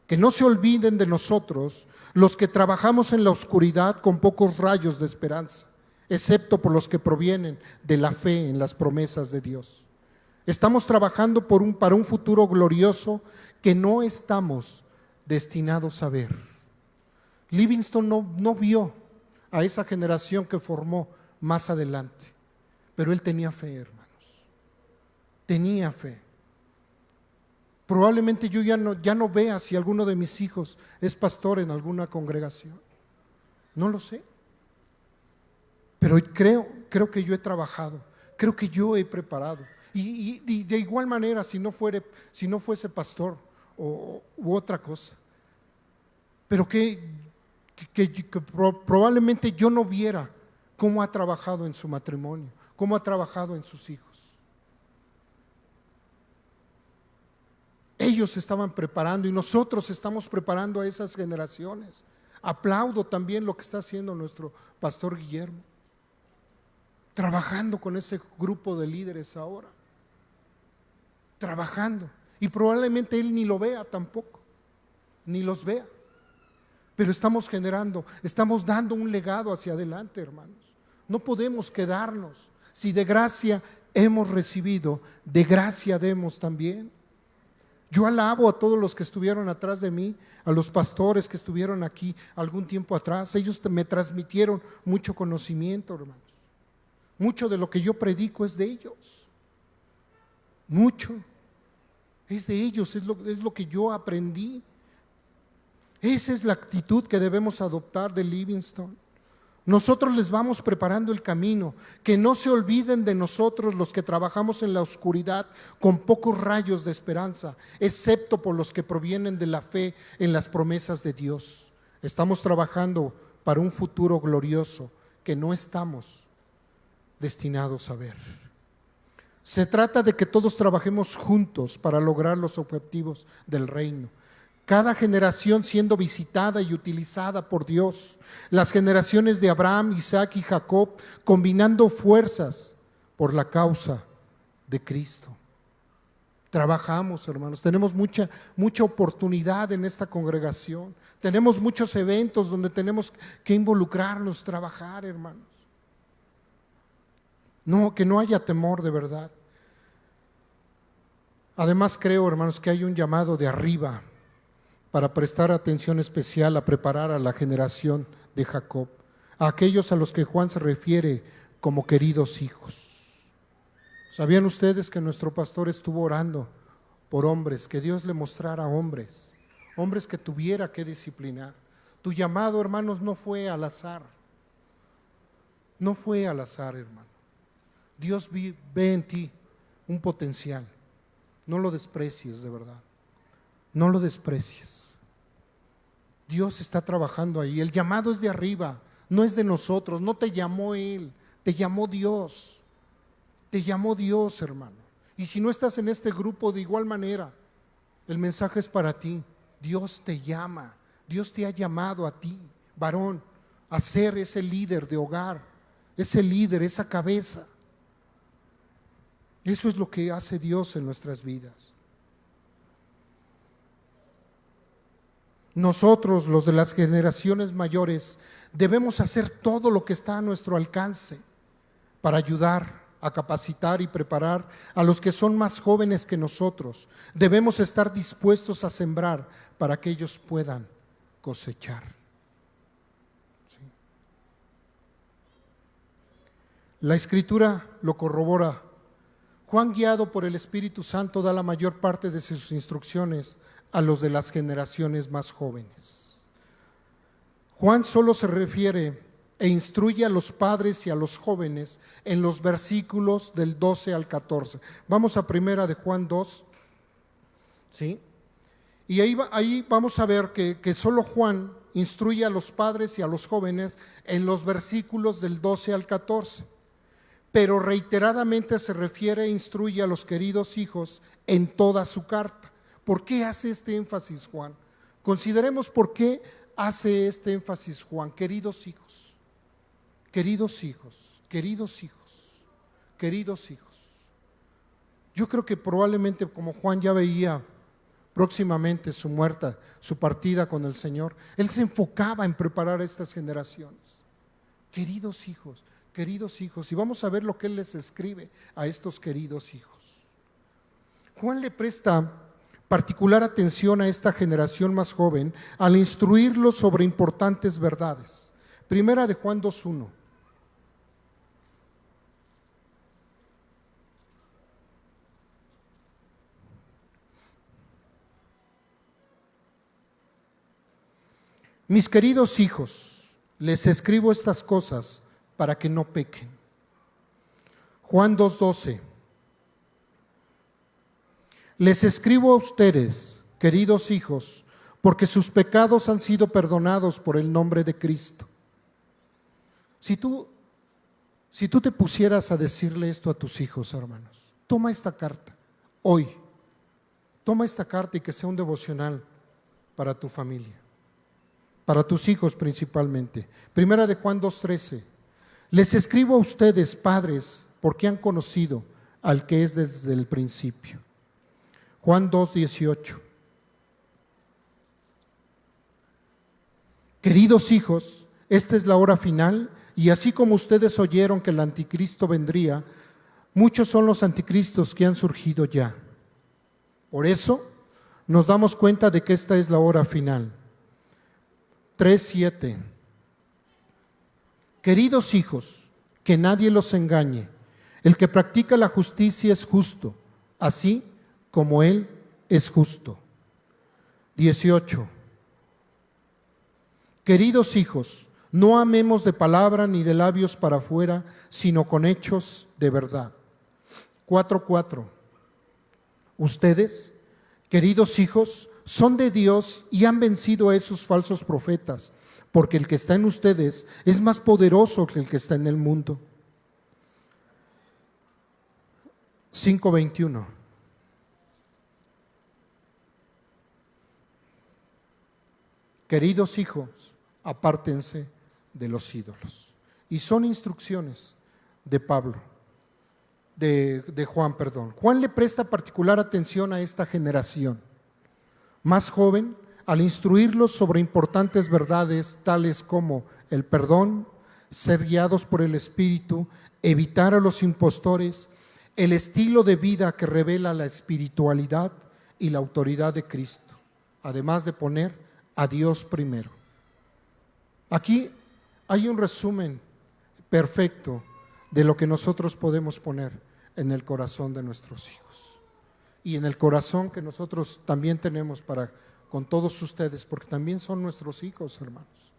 Que no se olviden de nosotros, los que trabajamos en la oscuridad con pocos rayos de esperanza, excepto por los que provienen de la fe en las promesas de Dios. Estamos trabajando para un futuro glorioso que no estamos destinados a ver. Livingstone no vio a esa generación que formó más adelante, pero él tenía fe, hermanos. Tenía fe. Probablemente yo ya no vea si alguno de mis hijos es pastor en alguna congregación. No lo sé. Pero creo que yo he trabajado, creo que yo he preparado. Y de igual manera, si no fuese pastor u otra cosa, pero que probablemente yo no viera cómo ha trabajado en su matrimonio, cómo ha trabajado en sus hijos. Ellos estaban preparando y nosotros estamos preparando a esas generaciones. Aplaudo también lo que está haciendo nuestro pastor Guillermo, trabajando con ese grupo de líderes ahora, trabajando, y probablemente él ni lo vea tampoco, ni los vea, pero estamos dando un legado hacia adelante, hermanos. No podemos quedarnos. Si de gracia hemos recibido, de gracia demos también. Yo alabo a todos los que estuvieron atrás de mí, a los pastores que estuvieron aquí algún tiempo atrás. Ellos me transmitieron mucho conocimiento, hermanos. Mucho de lo que yo predico es de ellos. Mucho es de ellos, es lo que yo aprendí. Esa es la actitud que debemos adoptar de Livingstone. Nosotros les vamos preparando el camino. Que no se olviden de nosotros los que trabajamos en la oscuridad con pocos rayos de esperanza, excepto por los que provienen de la fe en las promesas de Dios. Estamos trabajando para un futuro glorioso que no estamos destinados a ver. Se trata de que todos trabajemos juntos para lograr los objetivos del reino. Cada generación siendo visitada y utilizada por Dios. Las generaciones de Abraham, Isaac y Jacob combinando fuerzas por la causa de Cristo. Trabajamos, hermanos, tenemos mucha oportunidad en esta congregación. Tenemos muchos eventos donde tenemos que involucrarnos, trabajar, hermanos. No, que no haya temor de verdad. Además creo, hermanos, que hay un llamado de arriba para prestar atención especial a preparar a la generación de Jacob, a aquellos a los que Juan se refiere como queridos hijos. ¿Sabían ustedes que nuestro pastor estuvo orando por hombres, que Dios le mostrara hombres que tuviera que disciplinar? Tu llamado, hermanos, no fue al azar. No fue al azar, hermano. Dios ve en ti un potencial. No lo desprecies, de verdad. No lo desprecies. Dios está trabajando ahí. El llamado es de arriba, no es de nosotros. No te llamó Él, te llamó Dios. Te llamó Dios, hermano. Y si no estás en este grupo, de igual manera, el mensaje es para ti. Dios te llama, Dios te ha llamado a ti, varón, a ser ese líder de hogar, ese líder, esa cabeza. Eso es lo que hace Dios en nuestras vidas. Nosotros, los de las generaciones mayores, debemos hacer todo lo que está a nuestro alcance para ayudar a capacitar y preparar a los que son más jóvenes que nosotros. Debemos estar dispuestos a sembrar para que ellos puedan cosechar. ¿Sí? La Escritura lo corrobora. Juan, guiado por el Espíritu Santo, da la mayor parte de sus instrucciones a los de las generaciones más jóvenes. Juan solo se refiere e instruye a los padres y a los jóvenes en los versículos del 12 al 14. Vamos a primera de Juan 2, ¿sí? Y ahí vamos a ver que solo Juan instruye a los padres y a los jóvenes en los versículos del 12 al 14. Pero reiteradamente se refiere e instruye a los queridos hijos en toda su carta. ¿Por qué hace este énfasis Juan? Consideremos por qué hace este énfasis Juan. Queridos hijos, queridos hijos, queridos hijos, queridos hijos. Yo creo que probablemente, como Juan ya veía próximamente su muerte, su partida con el Señor, él se enfocaba en preparar a estas generaciones. Queridos hijos, y vamos a ver lo que él les escribe a estos queridos hijos. Juan le presta particular atención a esta generación más joven al instruirlos sobre importantes verdades. Primera de Juan 2:1. Mis queridos hijos, les escribo estas cosas para que no pequen. Juan 2:12. Les escribo a ustedes, queridos hijos, porque sus pecados han sido perdonados por el nombre de Cristo. Si tú te pusieras a decirle esto a tus hijos, hermanos, toma esta carta hoy, toma esta carta y que sea un devocional para tu familia, para tus hijos principalmente. Primera de Juan 2:13. Les escribo a ustedes, padres, porque han conocido al que es desde el principio. Juan 2:18. Queridos hijos, esta es la hora final, y así como ustedes oyeron que el anticristo vendría, muchos son los anticristos que han surgido ya. Por eso nos damos cuenta de que esta es la hora final. 3:7. Queridos hijos, que nadie los engañe. El que practica la justicia es justo, así como Él es justo. 18. Queridos hijos, no amemos de palabra ni de labios para afuera, sino con hechos de verdad. 4:4. Ustedes, queridos hijos, son de Dios y han vencido a esos falsos profetas, porque el que está en ustedes es más poderoso que el que está en el mundo. 5:21. Queridos hijos, apártense de los ídolos. Y son instrucciones de Juan. Juan le presta particular atención a esta generación más joven al instruirlos sobre importantes verdades tales como el perdón, ser guiados por el Espíritu, evitar a los impostores, el estilo de vida que revela la espiritualidad y la autoridad de Cristo, además de poner a Dios primero. Aquí hay un resumen perfecto de lo que nosotros podemos poner en el corazón de nuestros hijos y en el corazón que nosotros también tenemos para con todos ustedes, porque también son nuestros hijos, hermanos.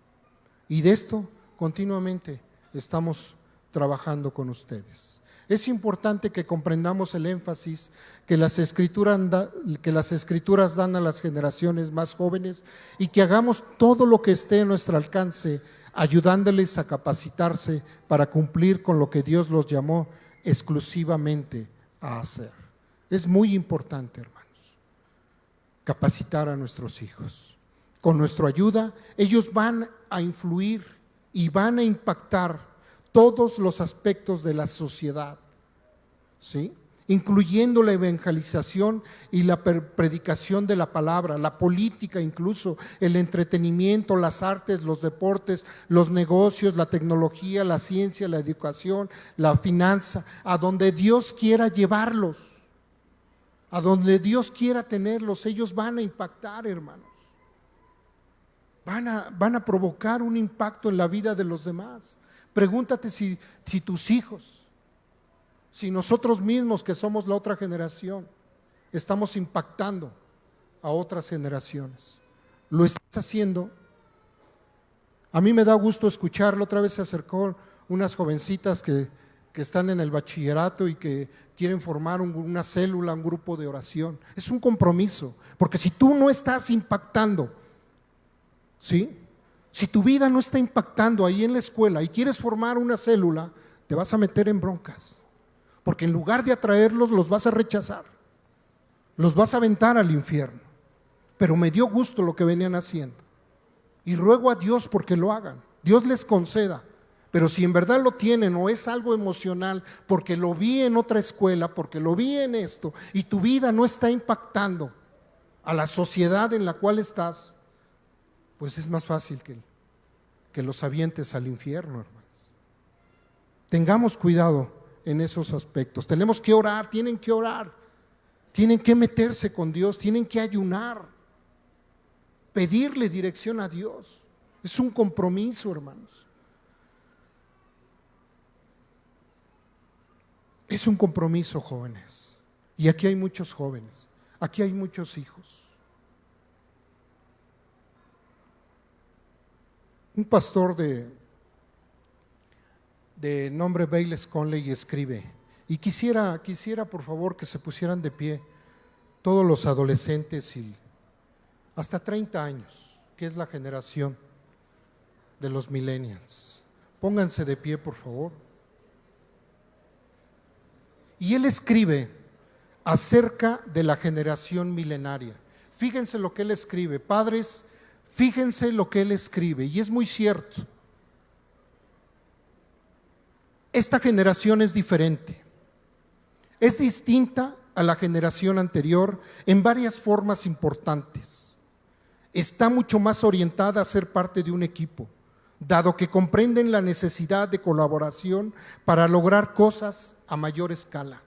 Y de esto continuamente estamos trabajando con ustedes. Es importante que comprendamos el énfasis que las escrituras dan a las generaciones más jóvenes y que hagamos todo lo que esté en nuestro alcance, ayudándoles a capacitarse para cumplir con lo que Dios los llamó exclusivamente a hacer. Es muy importante, hermanos. capacitar a nuestros hijos. Con nuestra ayuda, ellos van a influir y van a impactar todos los aspectos de la sociedad, ¿sí? Incluyendo la evangelización y la predicación de la palabra, la política incluso, el entretenimiento, las artes, los deportes, los negocios, la tecnología, la ciencia, la educación, la finanza, a donde Dios quiera llevarlos, a donde Dios quiera tenerlos, ellos van a impactar, hermanos. Van a provocar un impacto en la vida de los demás. Pregúntate si tus hijos, si nosotros mismos que somos la otra generación, estamos impactando a otras generaciones. ¿Lo estás haciendo? A mí me da gusto escucharlo. Otra vez se acercó unas jovencitas que están en el bachillerato y que quieren formar una célula, un grupo de oración. Es un compromiso, porque si tú no estás impactando, ¿sí? Si tu vida no está impactando ahí en la escuela y quieres formar una célula, te vas a meter en broncas. Porque en lugar de atraerlos, los vas a rechazar, los vas a aventar al infierno. Pero me dio gusto lo que venían haciendo. Y ruego a Dios porque lo hagan. Dios les conceda. Pero si en verdad lo tienen o es algo emocional, porque lo vi en otra escuela, porque lo vi en esto, y tu vida no está impactando a la sociedad en la cual estás, pues es más fácil que los avientes al infierno, hermanos. Tengamos cuidado en esos aspectos. Tenemos que orar, tienen que meterse con Dios, tienen que ayunar, pedirle dirección a Dios. Es un compromiso, hermanos. Es un compromiso, jóvenes. Y aquí hay muchos jóvenes, aquí hay muchos hijos. Un pastor de nombre Bayless Conley escribe, y quisiera por favor que se pusieran de pie todos los adolescentes y hasta 30 años, que es la generación de los millennials. Pónganse de pie, por favor. Y él escribe acerca de la generación milenaria. Fíjense lo que él escribe, padres, fíjense lo que él escribe, y es muy cierto. Esta generación es diferente, es distinta a la generación anterior en varias formas importantes. Está mucho más orientada a ser parte de un equipo, dado que comprenden la necesidad de colaboración para lograr cosas a mayor escala.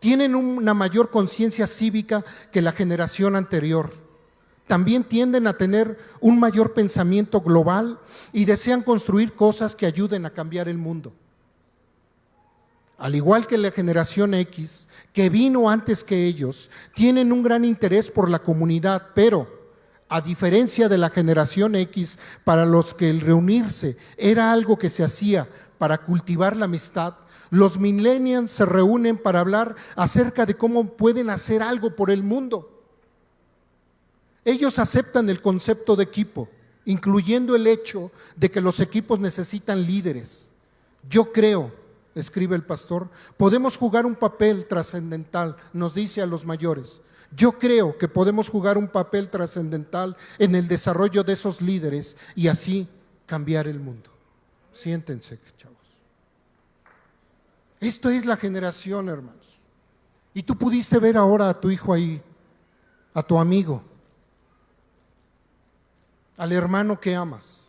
Tienen una mayor conciencia cívica que la generación anterior. También tienden a tener un mayor pensamiento global y desean construir cosas que ayuden a cambiar el mundo. Al igual que la generación X, que vino antes que ellos, tienen un gran interés por la comunidad, pero a diferencia de la generación X, para los que el reunirse era algo que se hacía para cultivar la amistad, los millennials se reúnen para hablar acerca de cómo pueden hacer algo por el mundo. Ellos aceptan el concepto de equipo, incluyendo el hecho de que los equipos necesitan líderes. Yo creo, escribe el pastor, podemos jugar un papel trascendental, nos dice a los mayores. Yo creo que podemos jugar un papel trascendental en el desarrollo de esos líderes y así cambiar el mundo. Siéntense, chavos. Esto es la generación, hermanos. Y tú pudiste ver ahora a tu hijo ahí, a tu amigo, al hermano que amas.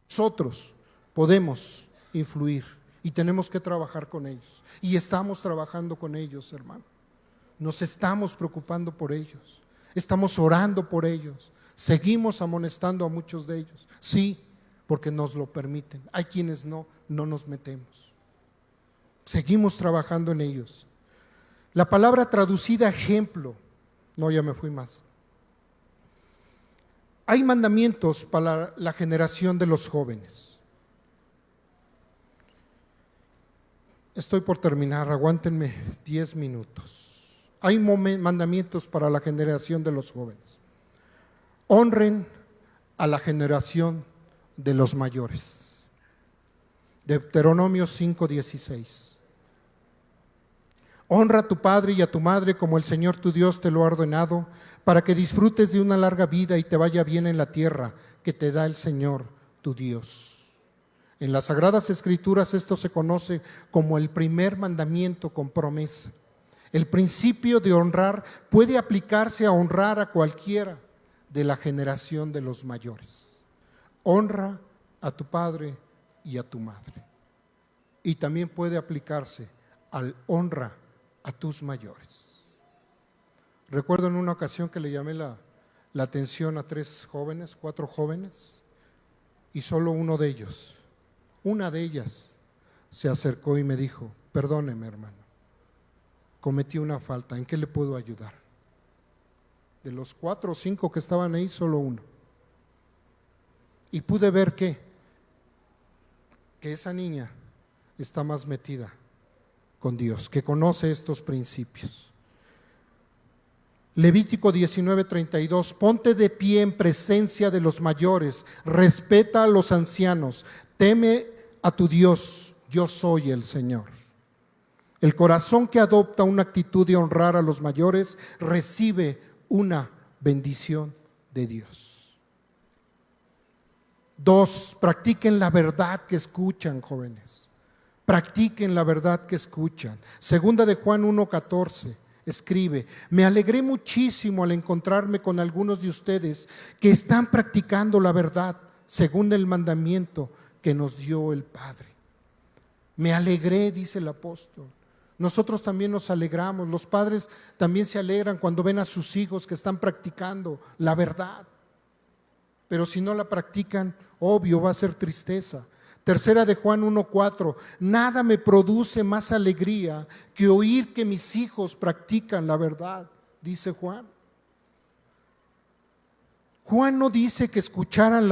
Nosotros podemos influir y tenemos que trabajar con ellos. Y estamos trabajando con ellos, hermano. Nos estamos preocupando por ellos. Estamos orando por ellos. Seguimos amonestando a muchos de ellos. Sí, porque nos lo permiten. Hay quienes no nos metemos. Seguimos trabajando en ellos. La palabra traducida ejemplo, no, ya me fui más. Hay mandamientos para la generación de los jóvenes. Estoy por terminar, aguántenme 10 minutos. Hay mandamientos para la generación de los jóvenes. Honren a la generación de los mayores. Deuteronomio 5:16. Honra a tu padre y a tu madre como el Señor tu Dios te lo ha ordenado, para que disfrutes de una larga vida y te vaya bien en la tierra que te da el Señor tu Dios. En las Sagradas Escrituras esto se conoce como el primer mandamiento con promesa. El principio de honrar puede aplicarse a honrar a cualquiera de la generación de los mayores. Honra a tu padre y a tu madre. Y también puede aplicarse al honra a tus mayores. Recuerdo en una ocasión que le llamé la atención a 4 jóvenes, y solo una de ellas, se acercó y me dijo: perdóneme, hermano, cometí una falta, ¿en qué le puedo ayudar? De los 4 o 5 que estaban ahí, solo uno. Y pude ver que esa niña está más metida con Dios, que conoce estos principios. Levítico 19:32, ponte de pie en presencia de los mayores, respeta a los ancianos, teme a tu Dios, yo soy el Señor. El corazón que adopta una actitud de honrar a los mayores recibe una bendición de Dios. 2, practiquen la verdad que escuchan, jóvenes. Practiquen la verdad que escuchan. Segunda de Juan 1:14 escribe: me alegré muchísimo al encontrarme con algunos de ustedes que están practicando la verdad según el mandamiento que nos dio el Padre. Me alegré, dice el apóstol. Nosotros también nos alegramos. Los padres también se alegran cuando ven a sus hijos que están practicando la verdad. Pero si no la practican, obvio, va a ser tristeza. Tercera de Juan 1:4, nada me produce más alegría que oír que mis hijos practican la verdad, dice Juan. Juan no dice que escucharan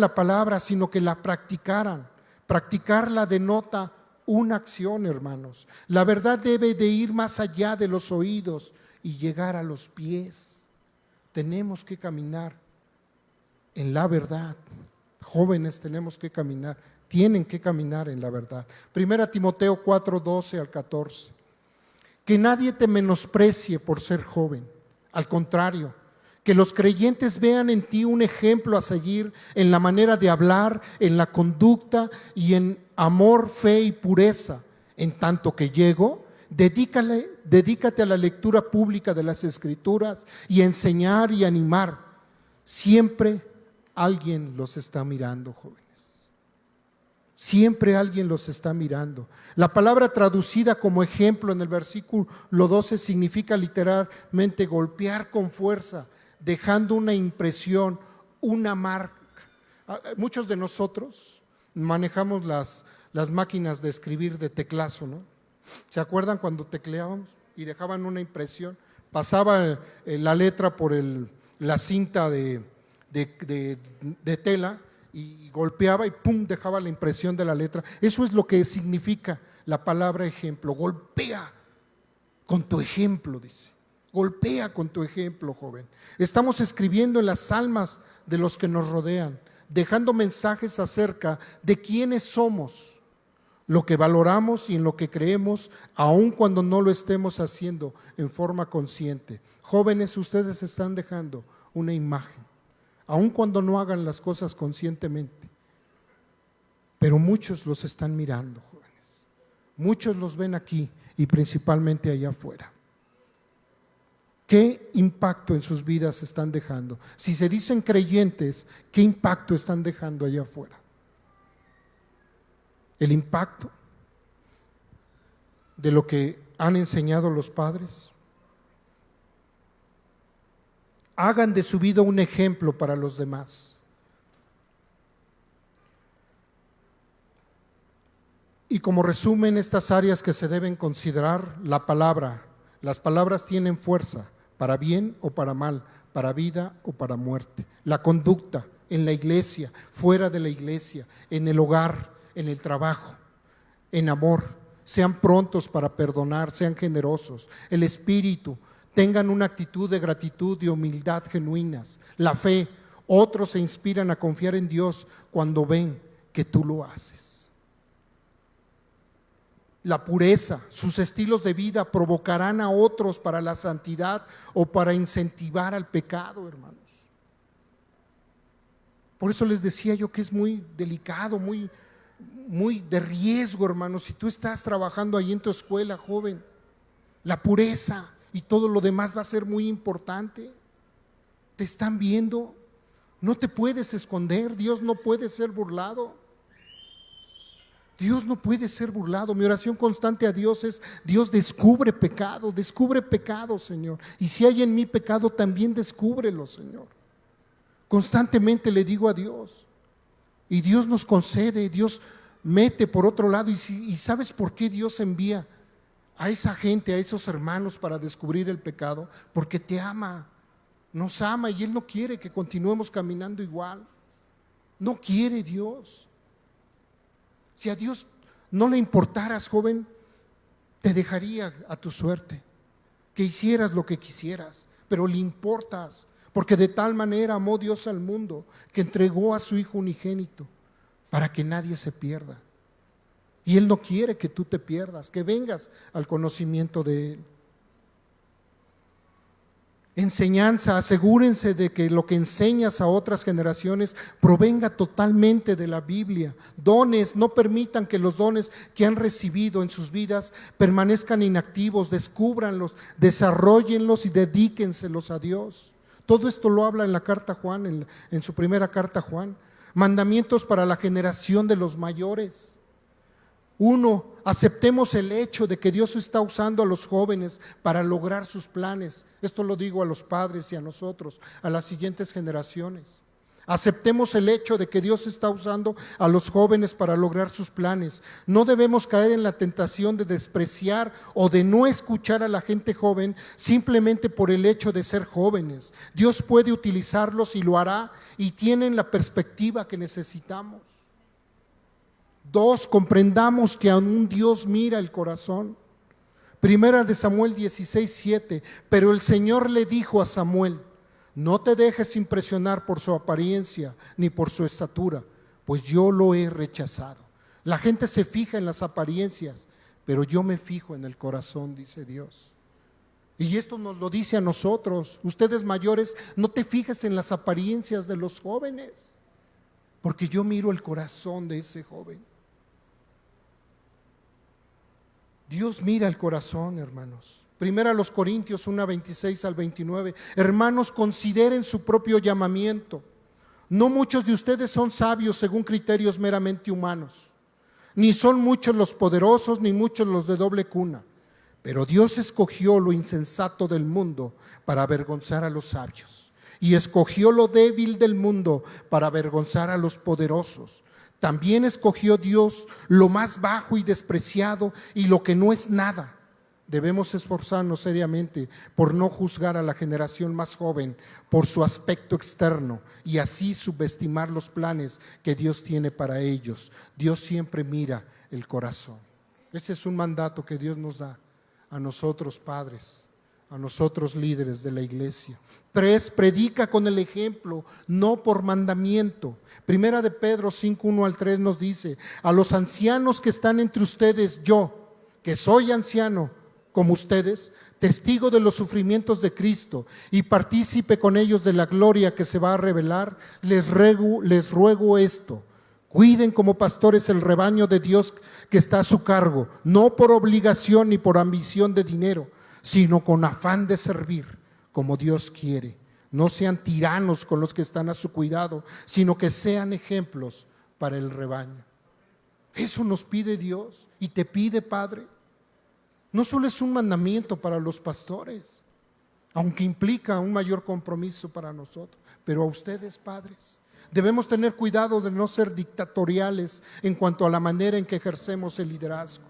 la palabra, sino que la practicaran. Practicarla denota una acción, hermanos. La verdad debe de ir más allá de los oídos y llegar a los pies. Tenemos que caminar en la verdad. Jóvenes, tenemos que caminar, tienen que caminar en la verdad. Primera Timoteo 4:12 al 14. Que nadie te menosprecie por ser joven. Al contrario, que los creyentes vean en ti un ejemplo a seguir en la manera de hablar, en la conducta y en amor, fe y pureza. En tanto que llego, dedícate a la lectura pública de las Escrituras y a enseñar y animar. Siempre alguien los está mirando, jóvenes. Siempre alguien los está mirando. La palabra traducida como ejemplo en el versículo 12 significa literalmente golpear con fuerza, dejando una impresión, una marca. Muchos de nosotros manejamos las máquinas de escribir de teclazo, ¿no? ¿Se acuerdan cuando tecleábamos y dejaban una impresión? Pasaba la letra por la cinta de tela y golpeaba y pum, dejaba la impresión de la letra. Eso es lo que significa la palabra ejemplo. Golpea con tu ejemplo, dice. Golpea con tu ejemplo, joven. Estamos escribiendo en las almas de los que nos rodean, dejando mensajes acerca de quiénes somos, lo que valoramos y en lo que creemos, aun cuando no lo estemos haciendo en forma consciente. Jóvenes, ustedes están dejando una imagen, aun cuando no hagan las cosas conscientemente. Pero muchos los están mirando, jóvenes. Muchos los ven aquí y principalmente allá afuera. ¿Qué impacto en sus vidas están dejando? Si se dicen creyentes, ¿qué impacto están dejando allá afuera? El impacto de lo que han enseñado los padres. Hagan de su vida un ejemplo para los demás. Y como resumen estas áreas que se deben considerar, la palabra. Las palabras tienen fuerza, para bien o para mal, para vida o para muerte. La conducta en la iglesia, fuera de la iglesia, en el hogar, en el trabajo, en amor. Sean prontos para perdonar, sean generosos. El espíritu, tengan una actitud de gratitud y humildad genuinas. La fe, otros se inspiran a confiar en Dios cuando ven que tú lo haces. la pureza, sus estilos de vida provocarán a otros para la santidad o para incentivar al pecado, hermanos. Por eso les decía yo que es muy delicado, muy de riesgo, hermanos. Si tú estás trabajando ahí en tu escuela, joven, la pureza y todo lo demás va a ser muy importante. Te están viendo, no te puedes esconder, Dios no puede ser burlado. Dios no puede ser burlado. Mi oración constante a Dios es: Dios, descubre pecado, Señor. Y si hay en mí pecado, también descúbrelo, Señor. Constantemente le digo a Dios. Y Dios nos concede, Dios mete por otro lado. Y ¿sabes por qué Dios envía a esa gente, a esos hermanos para descubrir el pecado? Porque te ama, nos ama, y Él no quiere que continuemos caminando igual. No quiere Dios. Si a Dios no le importaras, joven, te dejaría a tu suerte, que hicieras lo que quisieras, pero le importas, porque de tal manera amó Dios al mundo que entregó a su Hijo unigénito para que nadie se pierda. Y Él no quiere que tú te pierdas, que vengas al conocimiento de Él. Enseñanza: asegúrense de que lo que enseñas a otras generaciones provenga totalmente de la Biblia. Dones: no permitan que los dones que han recibido en sus vidas permanezcan inactivos. Descúbranlos, desarróllenlos y dedíquenselos a Dios. Todo esto lo habla en la carta Juan, en su primera carta Juan. Mandamientos para la generación de los mayores. 1. Aceptemos el hecho de que Dios está usando a los jóvenes para lograr sus planes. Esto lo digo a los padres y a nosotros, a las siguientes generaciones. Aceptemos el hecho de que Dios está usando a los jóvenes para lograr sus planes. No debemos caer en la tentación de despreciar o de no escuchar a la gente joven simplemente por el hecho de ser jóvenes. Dios puede utilizarlos y lo hará, y tienen la perspectiva que necesitamos. 2. Comprendamos que aún Dios mira el corazón. Primera de Samuel 16:7. Pero el Señor le dijo a Samuel: no te dejes impresionar por su apariencia ni por su estatura, pues yo lo he rechazado. La gente se fija en las apariencias, pero yo me fijo en el corazón, dice Dios. Y esto nos lo dice a nosotros: ustedes mayores, no te fijes en las apariencias de los jóvenes, porque yo miro el corazón de ese joven. Dios mira el corazón, hermanos. Primera a los Corintios 1:26-29. Hermanos, consideren su propio llamamiento. No muchos de ustedes son sabios según criterios meramente humanos, ni son muchos los poderosos, ni muchos los de doble cuna. Pero Dios escogió lo insensato del mundo para avergonzar a los sabios, y escogió lo débil del mundo para avergonzar a los poderosos. También escogió Dios lo más bajo y despreciado y lo que no es nada. Debemos esforzarnos seriamente por no juzgar a la generación más joven por su aspecto externo y así subestimar los planes que Dios tiene para ellos. Dios siempre mira el corazón. Ese es un mandato que Dios nos da a nosotros padres, a nosotros líderes de la iglesia. 3. Predica con el ejemplo, no por mandamiento. Primera de Pedro 5:1-3 nos dice: a los ancianos que están entre ustedes, yo, que soy anciano como ustedes, testigo de los sufrimientos de Cristo y partícipe con ellos de la gloria que se va a revelar, les ruego esto: cuiden como pastores el rebaño de Dios que está a su cargo, no por obligación ni por ambición de dinero, sino con afán de servir como Dios quiere. No sean tiranos con los que están a su cuidado, sino que sean ejemplos para el rebaño. Eso nos pide Dios y te pide, Padre. No solo es un mandamiento para los pastores, aunque implica un mayor compromiso para nosotros, pero a ustedes, padres, debemos tener cuidado de no ser dictatoriales en cuanto a la manera en que ejercemos el liderazgo.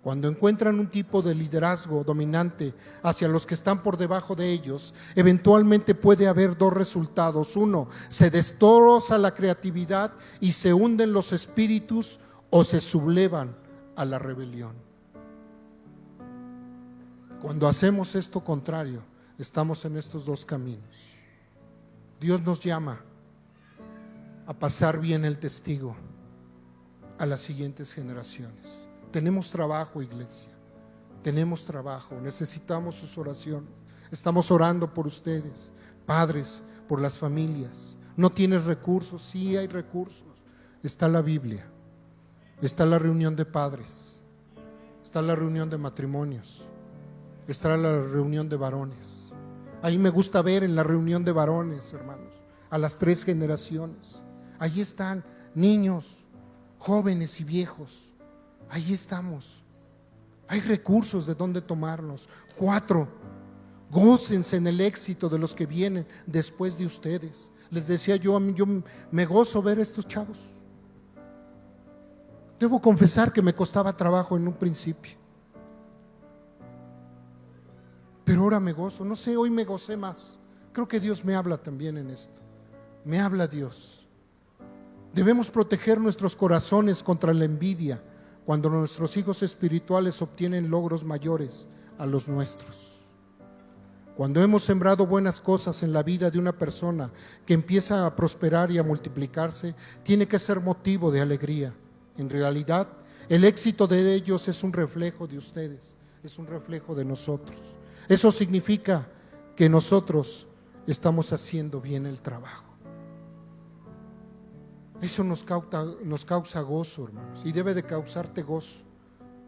Cuando encuentran un tipo de liderazgo dominante hacia los que están por debajo de ellos, eventualmente puede haber dos resultados. 1, se destroza la creatividad y se hunden los espíritus, o se sublevan a la rebelión. Cuando hacemos esto contrario, estamos en estos dos caminos. Dios nos llama a pasar bien el testigo, a las siguientes generaciones. Tenemos trabajo, iglesia. Tenemos trabajo. Necesitamos sus oraciones. Estamos orando por ustedes, padres, por las familias. ¿No tienes recursos? Sí hay recursos. Está la Biblia. Está la reunión de padres. Está la reunión de matrimonios. Está la reunión de varones. Ahí me gusta ver en la reunión de varones, hermanos, a las 3 generaciones. Ahí están niños, jóvenes y viejos. Ahí estamos. Hay recursos de donde tomarnos. 4, gócense en el éxito de los que vienen después de ustedes. Les decía yo me gozo ver a estos chavos. Debo confesar que me costaba trabajo en un principio, pero ahora me gozo. No sé, hoy me gocé más. Creo que Dios me habla también en esto. Me habla Dios. Debemos proteger nuestros corazones contra la envidia cuando nuestros hijos espirituales obtienen logros mayores a los nuestros. Cuando hemos sembrado buenas cosas en la vida de una persona que empieza a prosperar y a multiplicarse, tiene que ser motivo de alegría. En realidad, el éxito de ellos es un reflejo de ustedes, es un reflejo de nosotros. Eso significa que nosotros estamos haciendo bien el trabajo. Eso nos causa gozo, hermanos, y debe de causarte gozo.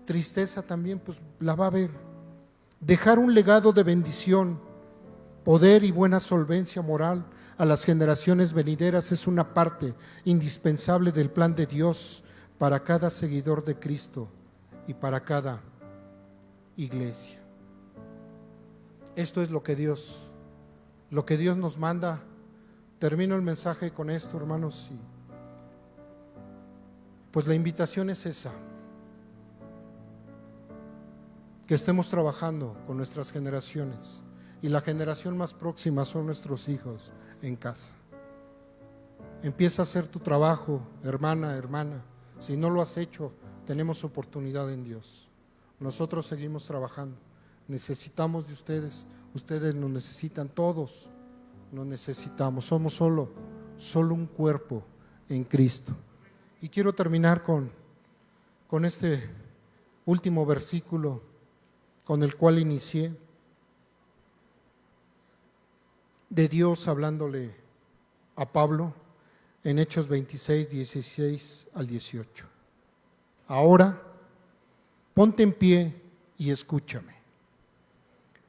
Tristeza también, pues la va a haber. Dejar un legado de bendición, poder y buena solvencia moral a las generaciones venideras es una parte indispensable del plan de Dios para cada seguidor de Cristo y para cada iglesia. Esto es lo que Dios nos manda. Termino el mensaje con esto, hermanos, y pues la invitación es esa: que estemos trabajando con nuestras generaciones, y la generación más próxima son nuestros hijos en casa. Empieza a hacer tu trabajo, hermana. Si no lo has hecho, tenemos oportunidad en Dios. Nosotros seguimos trabajando. Necesitamos de ustedes. Ustedes nos necesitan, todos nos necesitamos. Somos solo un cuerpo en Cristo. Y quiero terminar con este último versículo con el cual inicié, de Dios hablándole a Pablo en Hechos 26, 16 al 18. Ahora, ponte en pie y escúchame.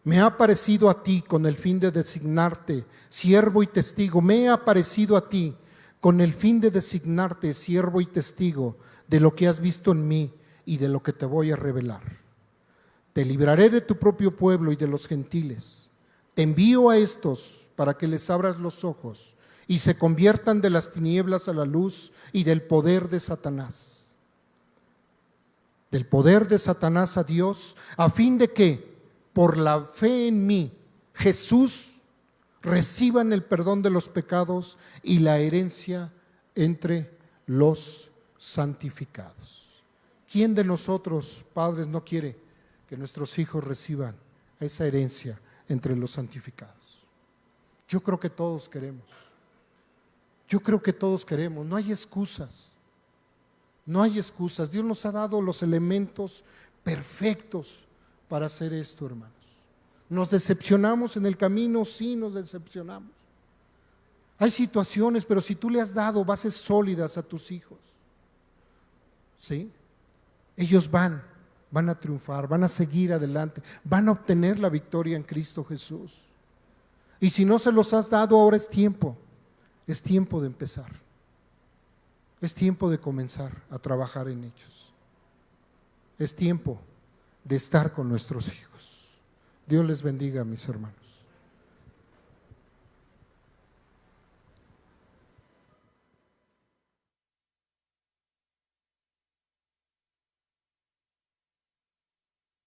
Me ha aparecido a ti con el fin de designarte siervo y testigo. Me he aparecido a ti con el fin de designarte siervo y testigo de lo que has visto en mí y de lo que te voy a revelar. Te libraré de tu propio pueblo y de los gentiles. Te envío a estos para que les abras los ojos y se conviertan de las tinieblas a la luz y del poder de Satanás. Del poder de Satanás a Dios, a fin de que, por la fe en mí, Jesús, reciban el perdón de los pecados y la herencia entre los santificados. ¿Quién de nosotros, padres, no quiere que nuestros hijos reciban esa herencia entre los santificados? Yo creo que todos queremos. No hay excusas. Dios nos ha dado los elementos perfectos para hacer esto, hermanos. ¿Nos decepcionamos en el camino? Sí, nos decepcionamos. Hay situaciones, pero si tú le has dado bases sólidas a tus hijos, ¿sí? Ellos van a triunfar, van a seguir adelante, van a obtener la victoria en Cristo Jesús. Y si no se los has dado, ahora es tiempo de empezar. Es tiempo de comenzar a trabajar en ellos. Es tiempo de estar con nuestros hijos. Dios les bendiga, mis hermanos.